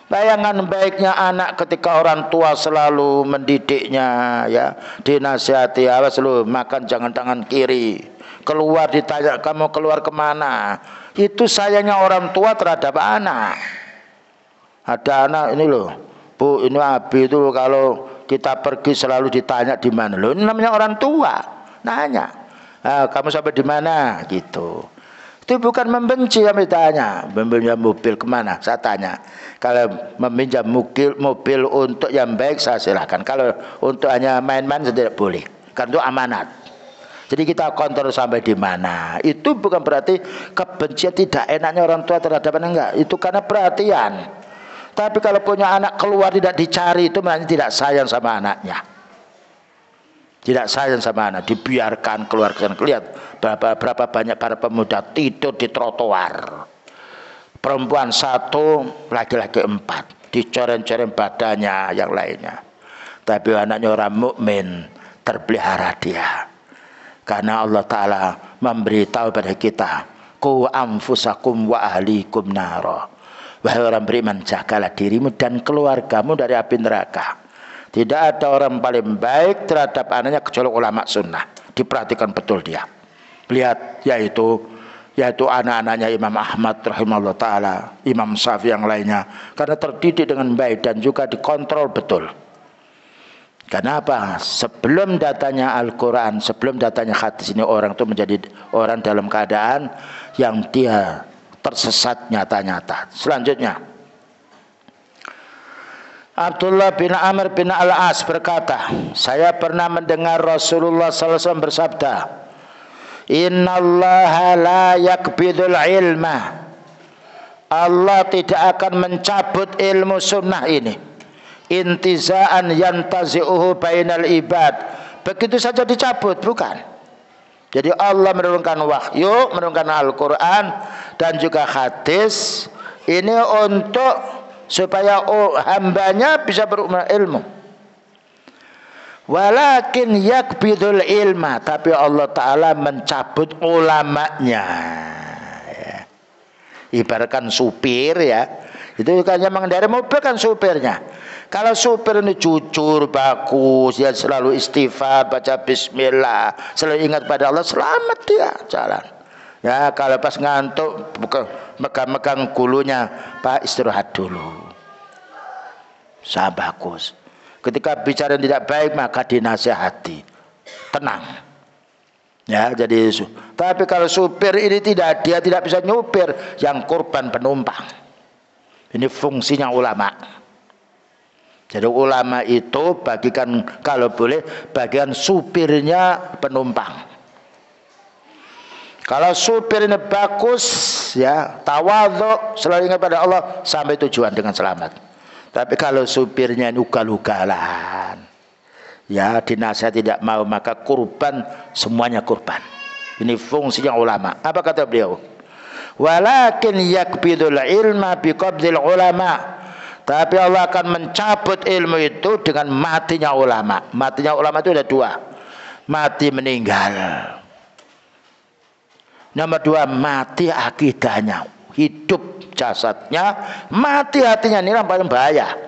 Bayangan baiknya anak ketika orang tua selalu mendidiknya, ya, dinasihati, awas lu makan jangan tangan kiri, keluar ditanya kamu keluar kemana. Itu sayangnya orang tua terhadap anak. Ada anak ini loh, Bu, ini Abi itu kalau kita pergi selalu ditanya di mana. Loh, ini namanya orang tua nanya, kamu sampai di mana gitu. Itu bukan membenci yang ditanya. Meminjam mobil kemana? Saya tanya. Kalau meminjam mobil untuk yang baik, saya silakan. Kalau untuk hanya main-main, saya tidak boleh. Karena itu amanat. Jadi kita kontrol sampai di mana. Itu bukan berarti kebencian, tidak enaknya orang tua terhadap anak, enggak. Itu karena perhatian. Tapi kalau punya anak keluar tidak dicari, itu maknanya tidak sayang sama anaknya. Tidak sayang sama anak, dibiarkan keluar ke sana. Lihat berapa banyak para pemuda tidur di trotoar. Perempuan 1, laki-laki 4, dicoreng-coreng badannya, yang lainnya. Tapi anaknya orang mukmin terpelihara dia. Karena Allah Ta'ala memberitahu pada kita, qu anfusakum wa ahlikum nara. Wahai orang beriman, jagalah dirimu dan keluargamu dari api neraka. Tidak ada orang paling baik terhadap anaknya kecuali ulama sunnah. Diperhatikan betul dia. Lihat, yaitu anak-anaknya Imam Ahmad rahimahullah ta'ala, Imam Syafi'i yang lainnya. Karena terdidik dengan baik dan juga dikontrol betul. Kenapa? Sebelum datanya Al-Quran, sebelum datanya hadis ini, orang itu menjadi orang dalam keadaan yang dia tersesat nyata-nyata. Selanjutnya, Abdullah bin Amr bin Al-As berkata, saya pernah mendengar Rasulullah SAW bersabda, Innallaha la yakbidul ilma. Allah tidak akan mencabut ilmu sunnah ini. Intizaan yantazi'uhu bainal ibad. Begitu saja dicabut, bukan. Jadi Allah menurunkan wahyu, menurunkan Al-Quran dan juga hadis ini untuk supaya hambanya bisa berilmu. Walakin yakbidul ilma, tapi Allah Ta'ala mencabut ulamanya. Ya. Ibaratkan supir ya, itu kan yang mengendari mobil kan supirnya. Kalau supir ini jujur, bagus, dia selalu istighfar, baca bismillah, selalu ingat pada Allah, selamat dia jalan. Ya, kalau pas ngantuk, megang-megang gulunya, Pak istirahat dulu. Saya bagus. Ketika bicara yang tidak baik, maka dinasihati. Tenang. Ya, jadi tapi kalau supir ini dia tidak bisa nyupir, yang korban penumpang. Ini fungsinya ulama. Jadi ulama itu bagikan, kalau boleh, bagian supirnya penumpang. Kalau supir ini bagus, ya, tawadhu, selalu ingat pada Allah, sampai tujuan dengan selamat. Tapi kalau supirnya ini ugal-ugalan, ya, dinasihat tidak mau, maka kurban, semuanya kurban. Ini fungsinya ulama. Apa kata beliau? Walakin yakbidul ilma biqabdil ulama. Tapi Allah akan mencabut ilmu itu dengan matinya ulama. Matinya ulama itu ada 2. Mati meninggal. Nomor 2, mati akidahnya. Hidup jasadnya, mati hatinya. Ini yang paling bahaya.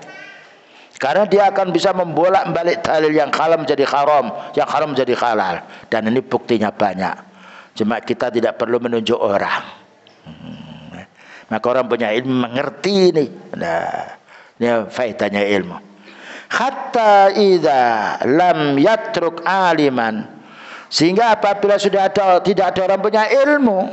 Karena dia akan bisa membolak-balik dalil yang halal menjadi haram, yang haram menjadi halal. Dan ini buktinya banyak. Cuma kita tidak perlu menunjuk orang. Maka orang punya ilmu mengerti ini. Nah, ini faedahnya ilmu. Hatta idza lam yatruk aliman, sehingga apabila sudah tidak ada orang punya ilmu,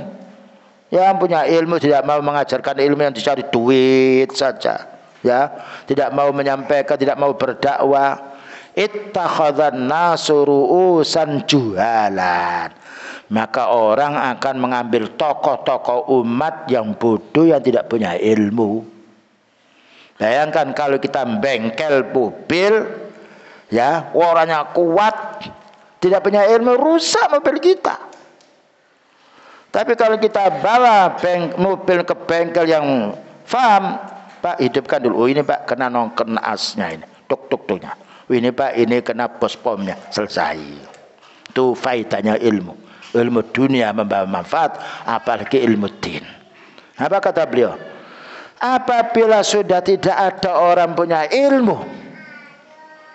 yang punya ilmu tidak mau mengajarkan ilmu yang dicari duit saja, ya, tidak mau menyampaikan, tidak mau berdakwah, ittakhadhan nasu ru'usan juhalan, maka orang akan mengambil tokoh-tokoh umat yang bodoh, yang tidak punya ilmu. Bayangkan kalau kita bengkel mobil, ya, orangnya kuat, tidak punya ilmu, rusak mobil kita. Tapi kalau kita bawa mobil ke bengkel yang faham, Pak hidupkan dulu, ini Pak kena nongken asnya ini, tuk-tuk-tuknya. Ini Pak, ini kena bos pomnya, selesai. Itu faedahnya ilmu. Ilmu dunia membawa manfaat, apalagi ilmu din. Apa kata beliau? Apabila sudah tidak ada orang punya ilmu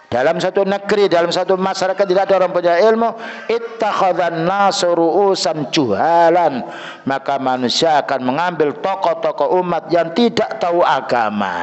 dalam satu negeri, dalam satu masyarakat, tidak ada orang punya ilmu, ittakhadhan nasu ru'usan juhalan, maka manusia akan mengambil tokoh-tokoh umat yang tidak tahu agama.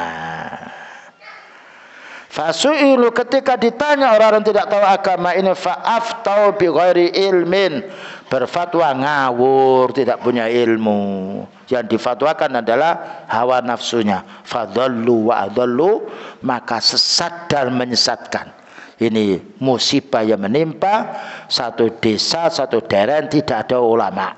Fasu'ilu, ketika ditanya orang-orang tidak tahu agama ini, fa'aftau bi ghairi ilmin, berfatwa ngawur, tidak punya ilmu. Yang difatwakan adalah hawa nafsunya. Fadhallu wa adhallu, maka sesat dan menyesatkan. Ini musibah yang menimpa satu desa, satu daerah tidak ada ulama.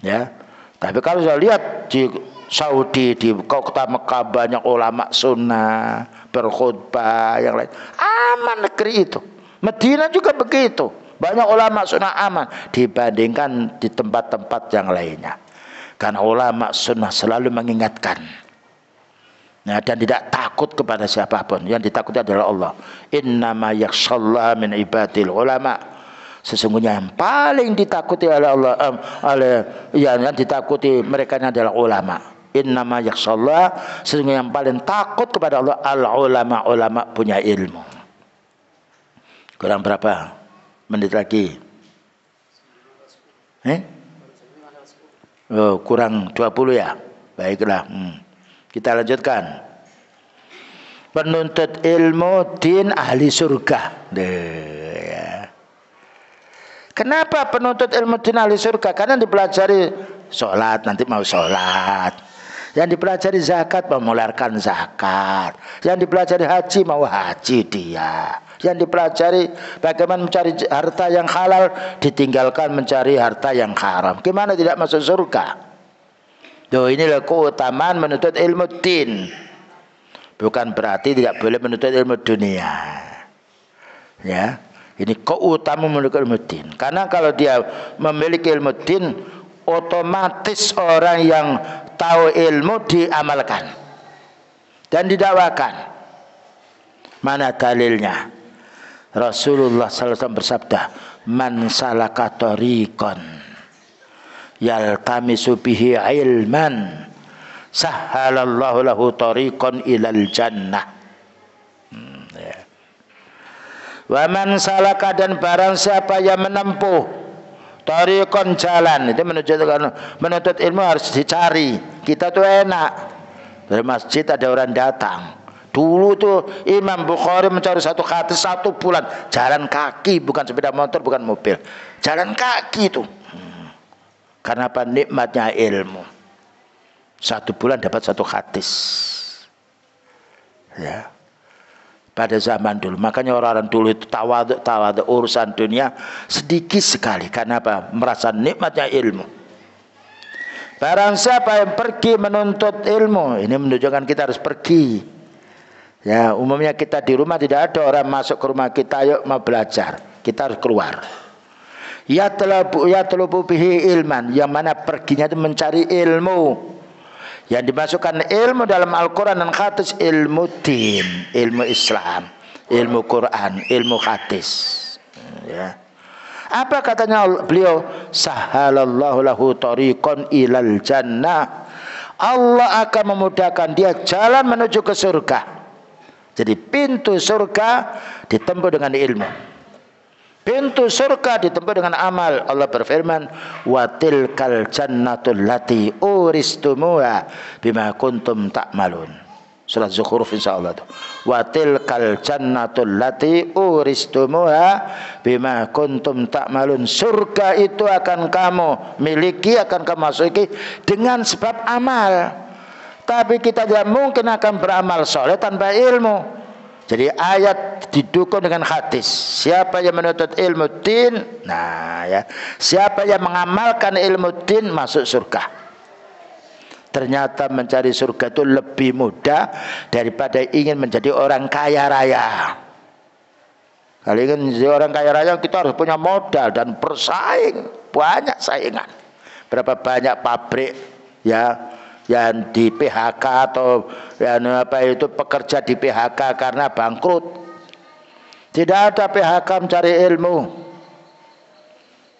Ya. Tapi kalau saya lihat di Saudi, di kota Mekah banyak ulama sunnah berkhutbah yang lain, aman negeri itu. Madinah juga begitu, banyak ulama sunnah aman dibandingkan di tempat-tempat yang lainnya. Karena ulama sunnah selalu mengingatkan, ya, dan tidak takut kepada siapapun. Yang ditakuti adalah Allah. Innama yakhshallaha min ibadil ulama. Sesungguhnya yang paling ditakuti oleh Allah, yang ditakuti mereka adalah ulama. Innama yakhshallah, sesungguhnya yang paling takut kepada Allah al-ulama, ulama punya ilmu. Kurang berapa menit lagi? Oh, kurang 20 ya. Baiklah. Kita lanjutkan. Penuntut ilmu din ahli surga. Kenapa penuntut ilmu din ahli surga? Karena dipelajari sholat, nanti mau sholat. Yang dipelajari zakat, mau mengeluarkan zakat. Yang dipelajari haji, mau haji dia. Yang dipelajari bagaimana mencari harta yang halal, ditinggalkan mencari harta yang haram. Gimana tidak masuk surga? Inilah keutamaan menuntut ilmu din. Bukan berarti tidak boleh menuntut ilmu dunia. Ya, ini keutamaan menuntut ilmu din. Karena kalau dia memiliki ilmu din, otomatis orang yang tahu ilmu diamalkan dan didakwakan. Mana dalilnya? Rasulullah SAW bersabda, man salaka tariqan yaltamisu bihi ilman sahhalallahu lahu tariqan ilal jannah. Wa man salaka, dan barang siapa yang menempuh tariqan, jalan, itu menuntut ilmu harus dicari. Kita tuh enak, dari masjid ada orang datang. Dulu tuh Imam Bukhari mencari satu hadis 1 bulan, jalan kaki, bukan sepeda motor, bukan mobil, jalan kaki itu. Karena apa? Nikmatnya ilmu. 1 bulan dapat 1 hadis. Ya. Pada zaman dulu, makanya orang-orang dulu itu tawaduk urusan dunia sedikit sekali. Karena apa? Merasa nikmatnya ilmu. Barang siapa yang pergi menuntut ilmu, ini menunjukkan kita harus pergi. Ya, umumnya kita di rumah tidak ada orang masuk ke rumah kita, yuk mau belajar, kita harus keluar. Ya telabu bihi ilman, yang mana perginya itu mencari ilmu. Yang dimasukkan ilmu dalam Al-Quran dan hadis, ilmu din, ilmu Islam, ilmu Quran, ilmu hadis. Ya. Apa katanya beliau? Sahhalallahu lahu tariqan ilal jannah. Allah akan memudahkan dia jalan menuju ke surga. Jadi pintu surga ditempuh dengan ilmu. Pintu surga ditempuh dengan amal. Allah berfirman, wa tilkal jannatul lati uristumuha bima kuntum ta'malun. Surat Zukhruf insyaallah itu. Wa tilkal jannatul lati uristumuha bima kuntum ta'malun. Surga itu akan kamu miliki, akan kamu masuki dengan sebab amal. Tapi kita tidak mungkin akan beramal soleh tanpa ilmu. Jadi ayat didukung dengan hadis. Siapa yang menuntut ilmu din, nah ya, siapa yang mengamalkan ilmu din masuk surga. Ternyata mencari surga itu lebih mudah daripada ingin menjadi orang kaya raya. Kalau ingin menjadi orang kaya raya, kita harus punya modal dan bersaing, banyak saingan. Berapa banyak pabrik ya yang di PHK atau yang apa itu pekerja di PHK karena bangkrut. Tidak ada PHK mencari ilmu.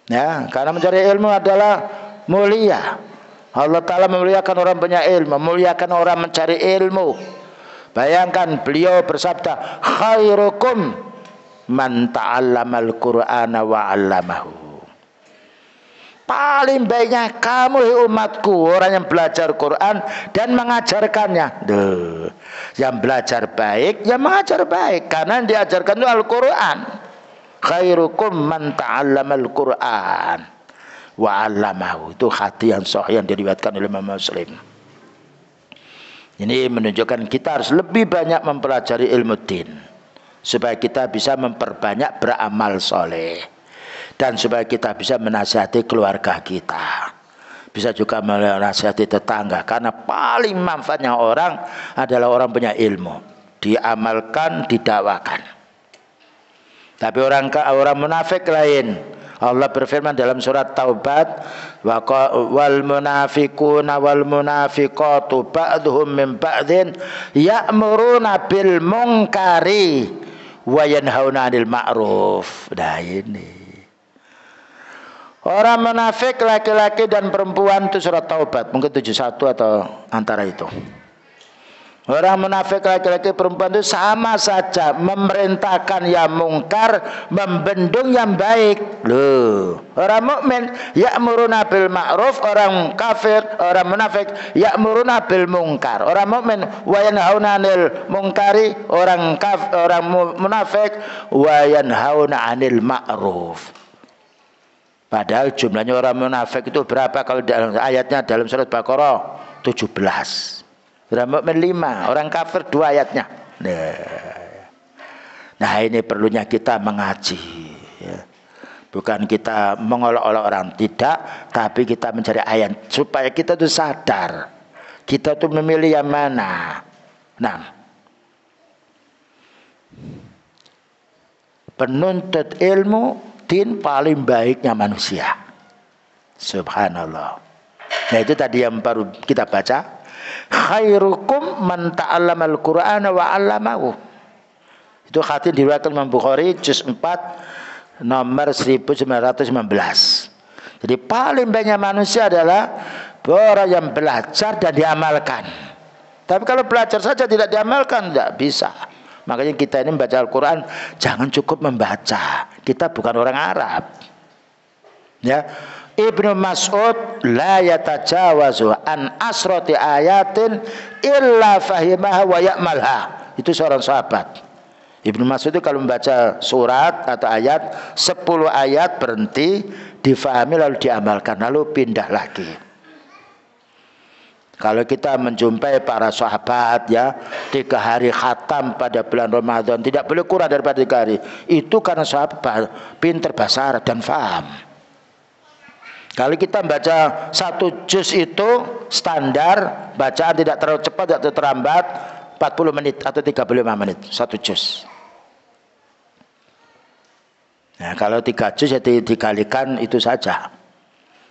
Ya, karena mencari ilmu adalah mulia. Allah Ta'ala memuliakan orang punya ilmu, memuliakan orang mencari ilmu. Bayangkan beliau bersabda, khairukum man ta'allamal Qur'ana wa 'allamahu. Paling baiknya kamu umatku, orang yang belajar Quran dan mengajarkannya. Duh. Yang belajar baik, yang mengajar baik. Karena yang diajarkan itu Al-Quran. Khairukum man ta'allamal Quran wa 'allamahu. Itu hadis yang sahih yang diriwayatkan oleh Imam Muslim. Ini menunjukkan kita harus lebih banyak mempelajari ilmu din, supaya kita bisa memperbanyak beramal soleh, dan supaya kita bisa menasihati keluarga kita, bisa juga menasihati tetangga. Karena paling manfaatnya orang adalah orang punya ilmu, diamalkan, didakwakan. Tapi orang munafik lain. Allah berfirman dalam surat Taubat, wal munafiquna wal munafiqatu ba'dhum min ba'dhin ya'muruna bil munkari wa yanhauna 'anil ma'ruf. Nah ini. Orang munafik laki-laki dan perempuan itu surat Taubat, mungkin 71 atau antara itu. Orang munafik laki-laki perempuan itu sama saja memerintahkan yang mungkar, membendung yang baik. Loh, orang mukmin ya'muruna bil ma'ruf, orang kafir, orang munafik ya'muruna bil mungkar. Orang mukmin wa yanhauna 'anil mungkari, orang munafik wa yanhauna 'anil ma'ruf. Padahal jumlahnya orang munafik itu berapa kalau dalam ayatnya dalam surat Baqarah 17. Orang mukmin 5, orang kafir 2 ayatnya. Nah ini perlunya kita mengaji, ya. Bukan kita mengolok-olok orang, tidak, tapi kita mencari ayat supaya kita tuh sadar kita tuh memilih yang mana. Nah, penuntut ilmu din paling baiknya manusia. Subhanallah. Nah itu tadi yang baru kita baca. Khairukum man ta'allamal Qur'ana wa 'allamahu. Itu hadis diriwayatkan Imam Bukhari juz 4 nomor 1919. Jadi paling banyak manusia adalah orang yang belajar dan diamalkan. Tapi kalau belajar saja tidak diamalkan, tidak bisa. Makanya kita ini membaca Al-Quran jangan cukup membaca. Kita bukan orang Arab, ya. Ibnu Mas'ud la yatajawazu an asrati ayatin illa fahimaha wa ya'malha. Itu seorang sahabat. Ibnu Mas'ud itu kalau membaca surat atau ayat 10 ayat berhenti, difahami lalu diamalkan, lalu pindah lagi. Kalau kita menjumpai para sahabat, ya, 3 hari khatam pada bulan Ramadan, tidak boleh kurang daripada 3 hari. Itu karena sahabat pintar bahasa Arab dan faham. Kalau kita baca 1 juz itu standar, bacaan tidak terlalu cepat, tidak terlalu terlambat, 40 menit atau 35 menit 1 juz. Nah, kalau 3 juz ya dikalikan itu saja.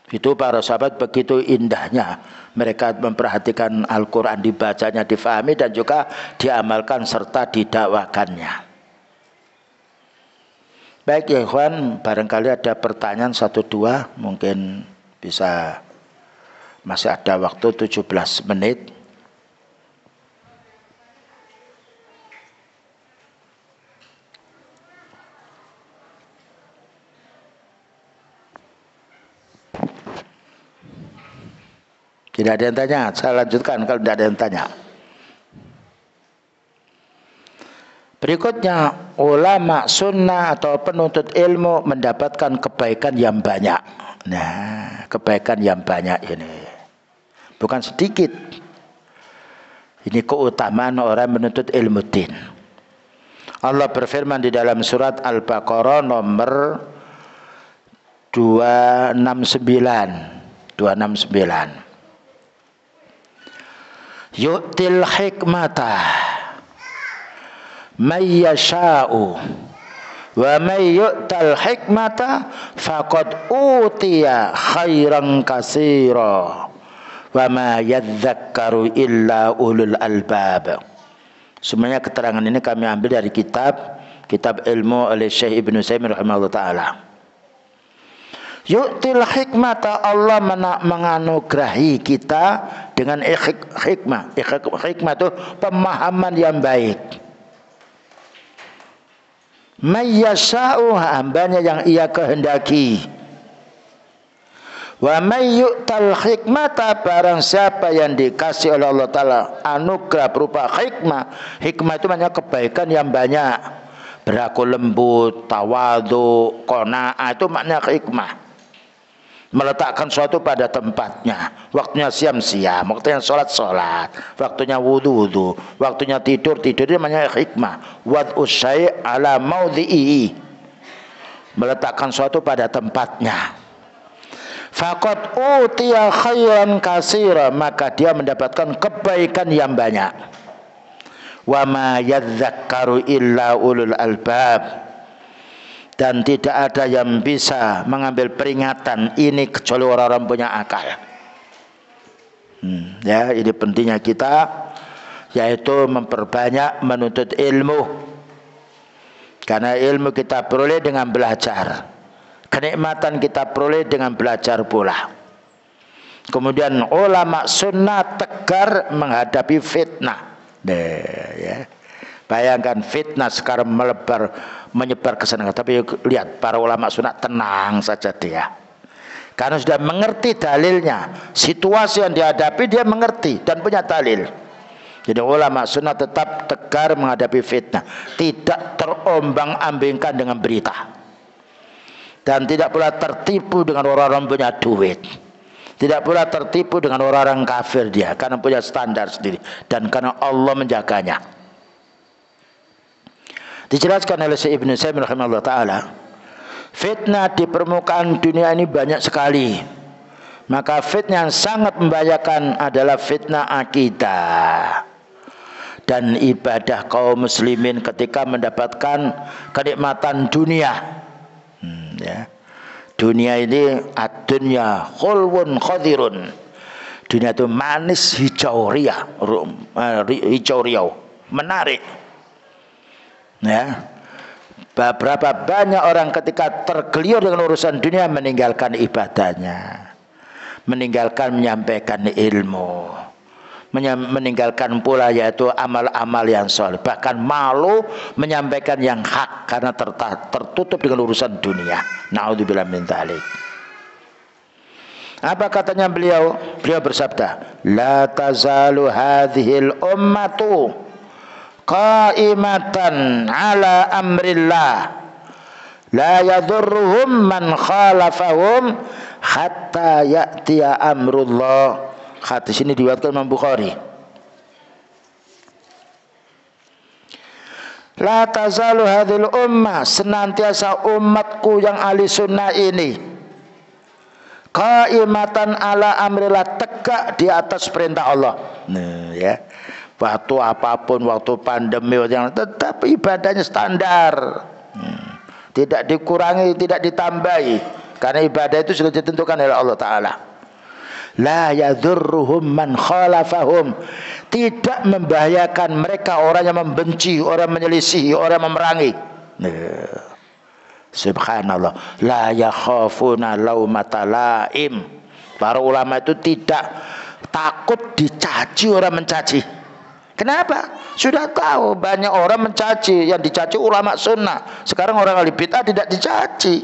Itu para sahabat begitu indahnya mereka memperhatikan Al-Quran, dibacanya, difahami dan juga diamalkan serta didakwakannya. Baik ya ikhwan, barangkali ada pertanyaan 1-2, mungkin bisa, masih ada waktu 17 menit. Tidak ada yang tanya, saya lanjutkan kalau tidak ada yang tanya. Berikutnya, ulama sunnah atau penuntut ilmu mendapatkan kebaikan yang banyak. Nah, kebaikan yang banyak ini bukan sedikit. Ini keutamaan orang menuntut ilmu din. Allah berfirman di dalam surat Al-Baqarah nomor 269. Yu'til hikmata may yasha'u wa may yu'tal hikmata faqad utiya khairan katsira wa ma yadzakkaru illa ulul albab. Semuanya keterangan ini kami ambil dari kitab ilmu oleh Syekh Ibnu Utsaimin rahimahullah taala. Yu'til hikmata, Allah menganugerahi kita dengan hikmah. Hikmah itu pemahaman yang baik. Mayyasha'u, hambanya yang ia kehendaki. Wa may yu'tal hikmata, barang siapa yang dikasih oleh Allah Ta'ala anugerah berupa hikmah. Hikmah itu maknanya kebaikan yang banyak, berlaku lembut, tawadhu, qanaah, itu maknanya hikmah. Meletakkan suatu pada tempatnya, waktunya siam-siam, waktunya sholat-sholat, waktunya wudu-wudu, waktunya tidur-tidur, itu namanya hikmah. Wad'u syai' ala maudhi'i, meletakkan suatu pada tempatnya. Faqad utiya khairan katsira, maka dia mendapatkan kebaikan yang banyak. Wa ma yadzakkaru illa ulul albab, dan tidak ada yang bisa mengambil peringatan ini kecuali orang-orang punya akal. Ya, ini pentingnya kita, yaitu memperbanyak menuntut ilmu. Karena ilmu kita peroleh dengan belajar. Kenikmatan kita peroleh dengan belajar pula. Kemudian ulama sunnah tegar menghadapi fitnah. Ya. Bayangkan fitnah sekarang menyebar ke sana. Tapi lihat para ulama sunnah tenang saja dia. Karena sudah mengerti dalilnya. Situasi yang dihadapi dia mengerti dan punya dalil. Jadi ulama sunnah tetap tegar menghadapi fitnah. Tidak terombang-ambingkan dengan berita. Dan tidak pula tertipu dengan orang-orang punya duit. Tidak pula tertipu dengan orang-orang kafir dia, karena punya standar sendiri. Dan karena Allah menjaganya. Dijelaskan oleh Syekh Ibnu Utsaimin rahimahullah ta'ala, fitnah di permukaan dunia ini banyak sekali. Maka fitnah yang sangat membahayakan adalah fitnah akidah dan ibadah kaum muslimin ketika mendapatkan kenikmatan dunia. Ya. Dunia ini ad-dunya khulwun khadirun. Dunia itu manis hijau riau, menarik. Ya. Berapa banyak orang ketika tergeliur dengan urusan dunia meninggalkan ibadahnya, meninggalkan menyampaikan ilmu, meninggalkan pula yaitu amal-amal yang soleh, bahkan malu menyampaikan yang hak karena tertutup dengan urusan dunia. Na'udzubillah min dzalik. Apa katanya beliau? Beliau bersabda, la tazalu hadhil ummatu qa'imatan ala amrillah la yadurruhum man khalafahum hatta ya'tiya amrullah. Hadis ini diriwayatkan Imam Bukhari. La tazalu hadhil ummah, senantiasa umatku yang ahli sunnah ini qaimatan ala amrillah, tegak di atas perintah Allah. Nah, ya. Waktu apapun, waktu pandemi yang tetap ibadahnya standar. Tidak dikurangi, tidak ditambahi. Karena ibadah itu sudah ditentukan oleh Allah Ta'ala. La yadurruhum man khalafahum, tidak membahayakan mereka orang yang membenci, orang menyelisihi, orang memerangi. Subhanallah, la yakhafuna laumata laim. Para ulama itu tidak takut dicaci orang mencaci. Kenapa? Sudah tahu banyak orang mencaci, yang dicaci ulama sunnah. Sekarang orang ahli bid'ah tidak dicaci.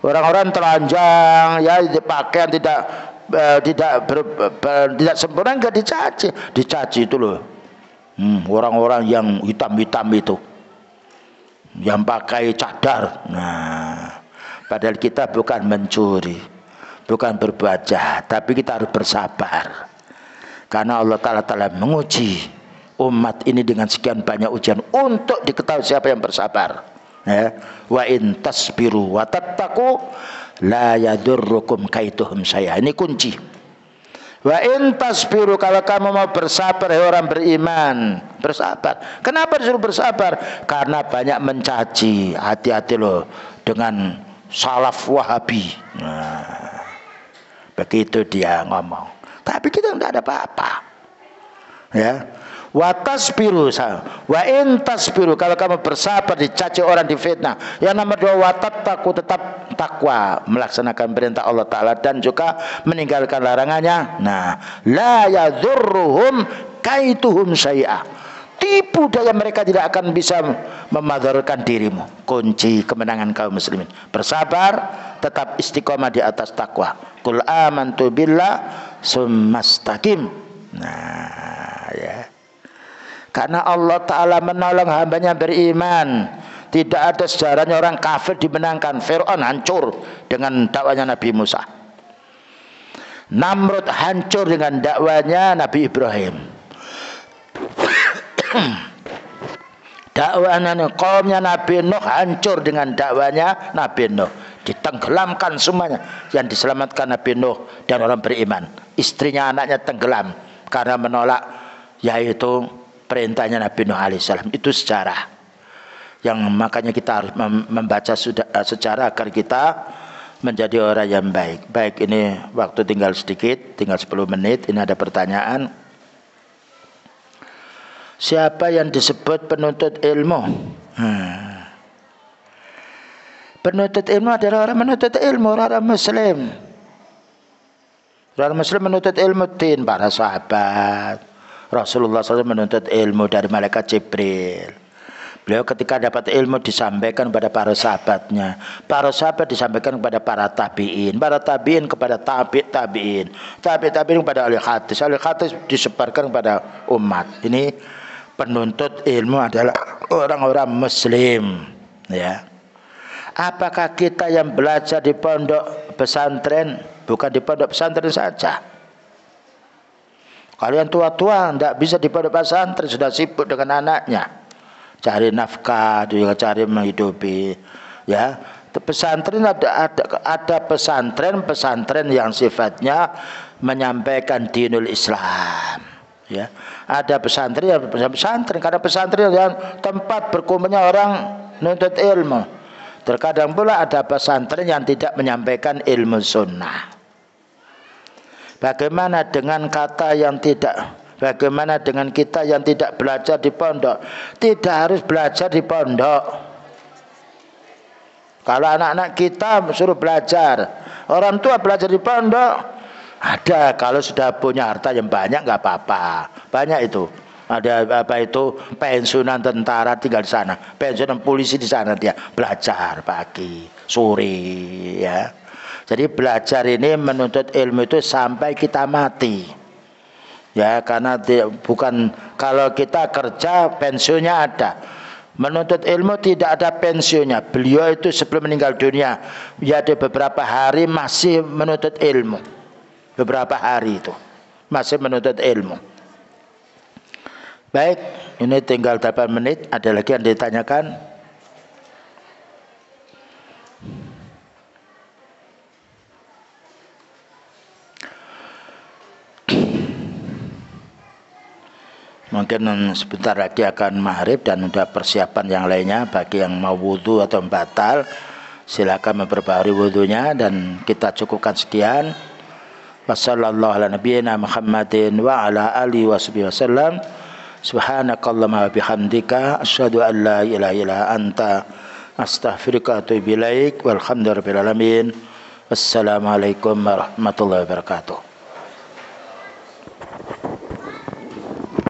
Orang-orang telanjang, ya pakaian tidak sempurna, enggak dicaci itu loh. Orang-orang yang hitam-hitam itu, yang pakai cadar. Nah, padahal kita bukan mencuri, bukan berbuat jahat, tapi kita harus bersabar. Karena Allah Ta'ala telah menguji umat ini dengan sekian banyak ujian untuk diketahui siapa yang bersabar. Ya. Wa in tasbiru wa tattaqu la yadurrukum kaiduhum syai'a. Ini kunci. Wa in tasbiru, kalau kamu mau bersabar, hai orang beriman, bersabar. Kenapa disuruh bersabar? Karena banyak mencaci. Hati-hati loh dengan salaf Wahabi. Nah, begitu dia ngomong. Tapi kita tidak ada apa-apa. Ya. Wa tasbiru, wa in tasbiru, kalau kamu bersabar dicaci orang, difitnah. Yang nomor 2, wa tattaqu, tetap takwa, melaksanakan perintah Allah Ta'ala dan juga meninggalkan larangannya. Nah, la yadurruhum kaituhum syai'ah, tipu daya mereka tidak akan bisa memadarkan dirimu. Kunci kemenangan kaum muslimin, bersabar, tetap istiqomah di atas takwa. Qul amantu billah summastaqim. Nah, ya. Karena Allah Ta'ala menolong hambanya beriman. Tidak ada sejarahnya orang kafir dimenangkan. Fir'aun hancur dengan dakwanya Nabi Musa. Namrud hancur dengan dakwanya Nabi Ibrahim. Dakwanya kaumnya Nabi Nuh hancur dengan dakwanya Nabi Nuh. Ditenggelamkan semuanya. Yang diselamatkan Nabi Nuh dan orang beriman. Istrinya, anaknya tenggelam karena menolak yaitu perintahnya Nabi Nuh alaihissalam. Itu sejarah yang makanya kita harus membaca sejarah agar kita menjadi orang yang baik. Baik, ini waktu tinggal sedikit, tinggal 10 menit. Ini ada pertanyaan. Siapa yang disebut penuntut ilmu? Penuntut ilmu adalah orang menuntut ilmu, orang muslim. Orang muslim menuntut ilmu din, para sahabat. Rasulullah SAW menuntut ilmu dari malaikat Jibril. Beliau ketika dapat ilmu disampaikan kepada para sahabatnya. Para sahabat disampaikan kepada para tabi'in. Para tabi'in kepada tabi'in. Tabi'in kepada ahli hadis. Ahli hadis disebarkan kepada umat. Ini penuntut ilmu adalah orang-orang muslim. Ya. Apakah kita yang belajar di pondok pesantren, bukan di pondok pesantren saja? Kalian tua-tua tidak bisa di pondok pesantren, sudah sibuk dengan anaknya. Cari nafkah, juga cari menghidupi, ya. Pesantren ada pesantren yang sifatnya menyampaikan dinul Islam, ya. Ada pesantren karena pesantren yang tempat berkumpulnya orang nuntut ilmu. Terkadang pula ada pesantren yang tidak menyampaikan ilmu sunnah. Bagaimana dengan kata yang tidak? Bagaimana dengan kita yang tidak belajar di pondok? Tidak harus belajar di pondok. Kalau anak-anak kita suruh belajar, orang tua belajar di pondok, ada. Kalau sudah punya harta yang banyak nggak apa-apa. Banyak itu. Ada apa itu pensiunan tentara tinggal di sana, pensiunan polisi di sana, dia belajar pagi, sore, ya. Jadi belajar ini menuntut ilmu itu sampai kita mati. Ya, karena bukan kalau kita kerja pensiunnya ada. Menuntut ilmu tidak ada pensiunnya. Beliau itu sebelum meninggal dunia, ya ada beberapa hari masih menuntut ilmu. Beberapa hari itu masih menuntut ilmu. Baik, ini tinggal 8 menit. Ada lagi yang ditanyakan? Mungkin sebentar lagi akan maghrib dan sudah persiapan yang lainnya. Bagi yang mau wudhu atau batal, silakan memperbaharui wudhunya, dan kita cukupkan sekian. Wassallallahu ala nabiyyina Muhammadin wa ala alihi wasallam. Subhanakallahumma wa bihamdika asyhadu an la ilaha illa anta astaghfiruka wa atubu ilaik. Walhamdulillahirabbil alamin. Wassalamualaikum warahmatullahi wabarakatuh.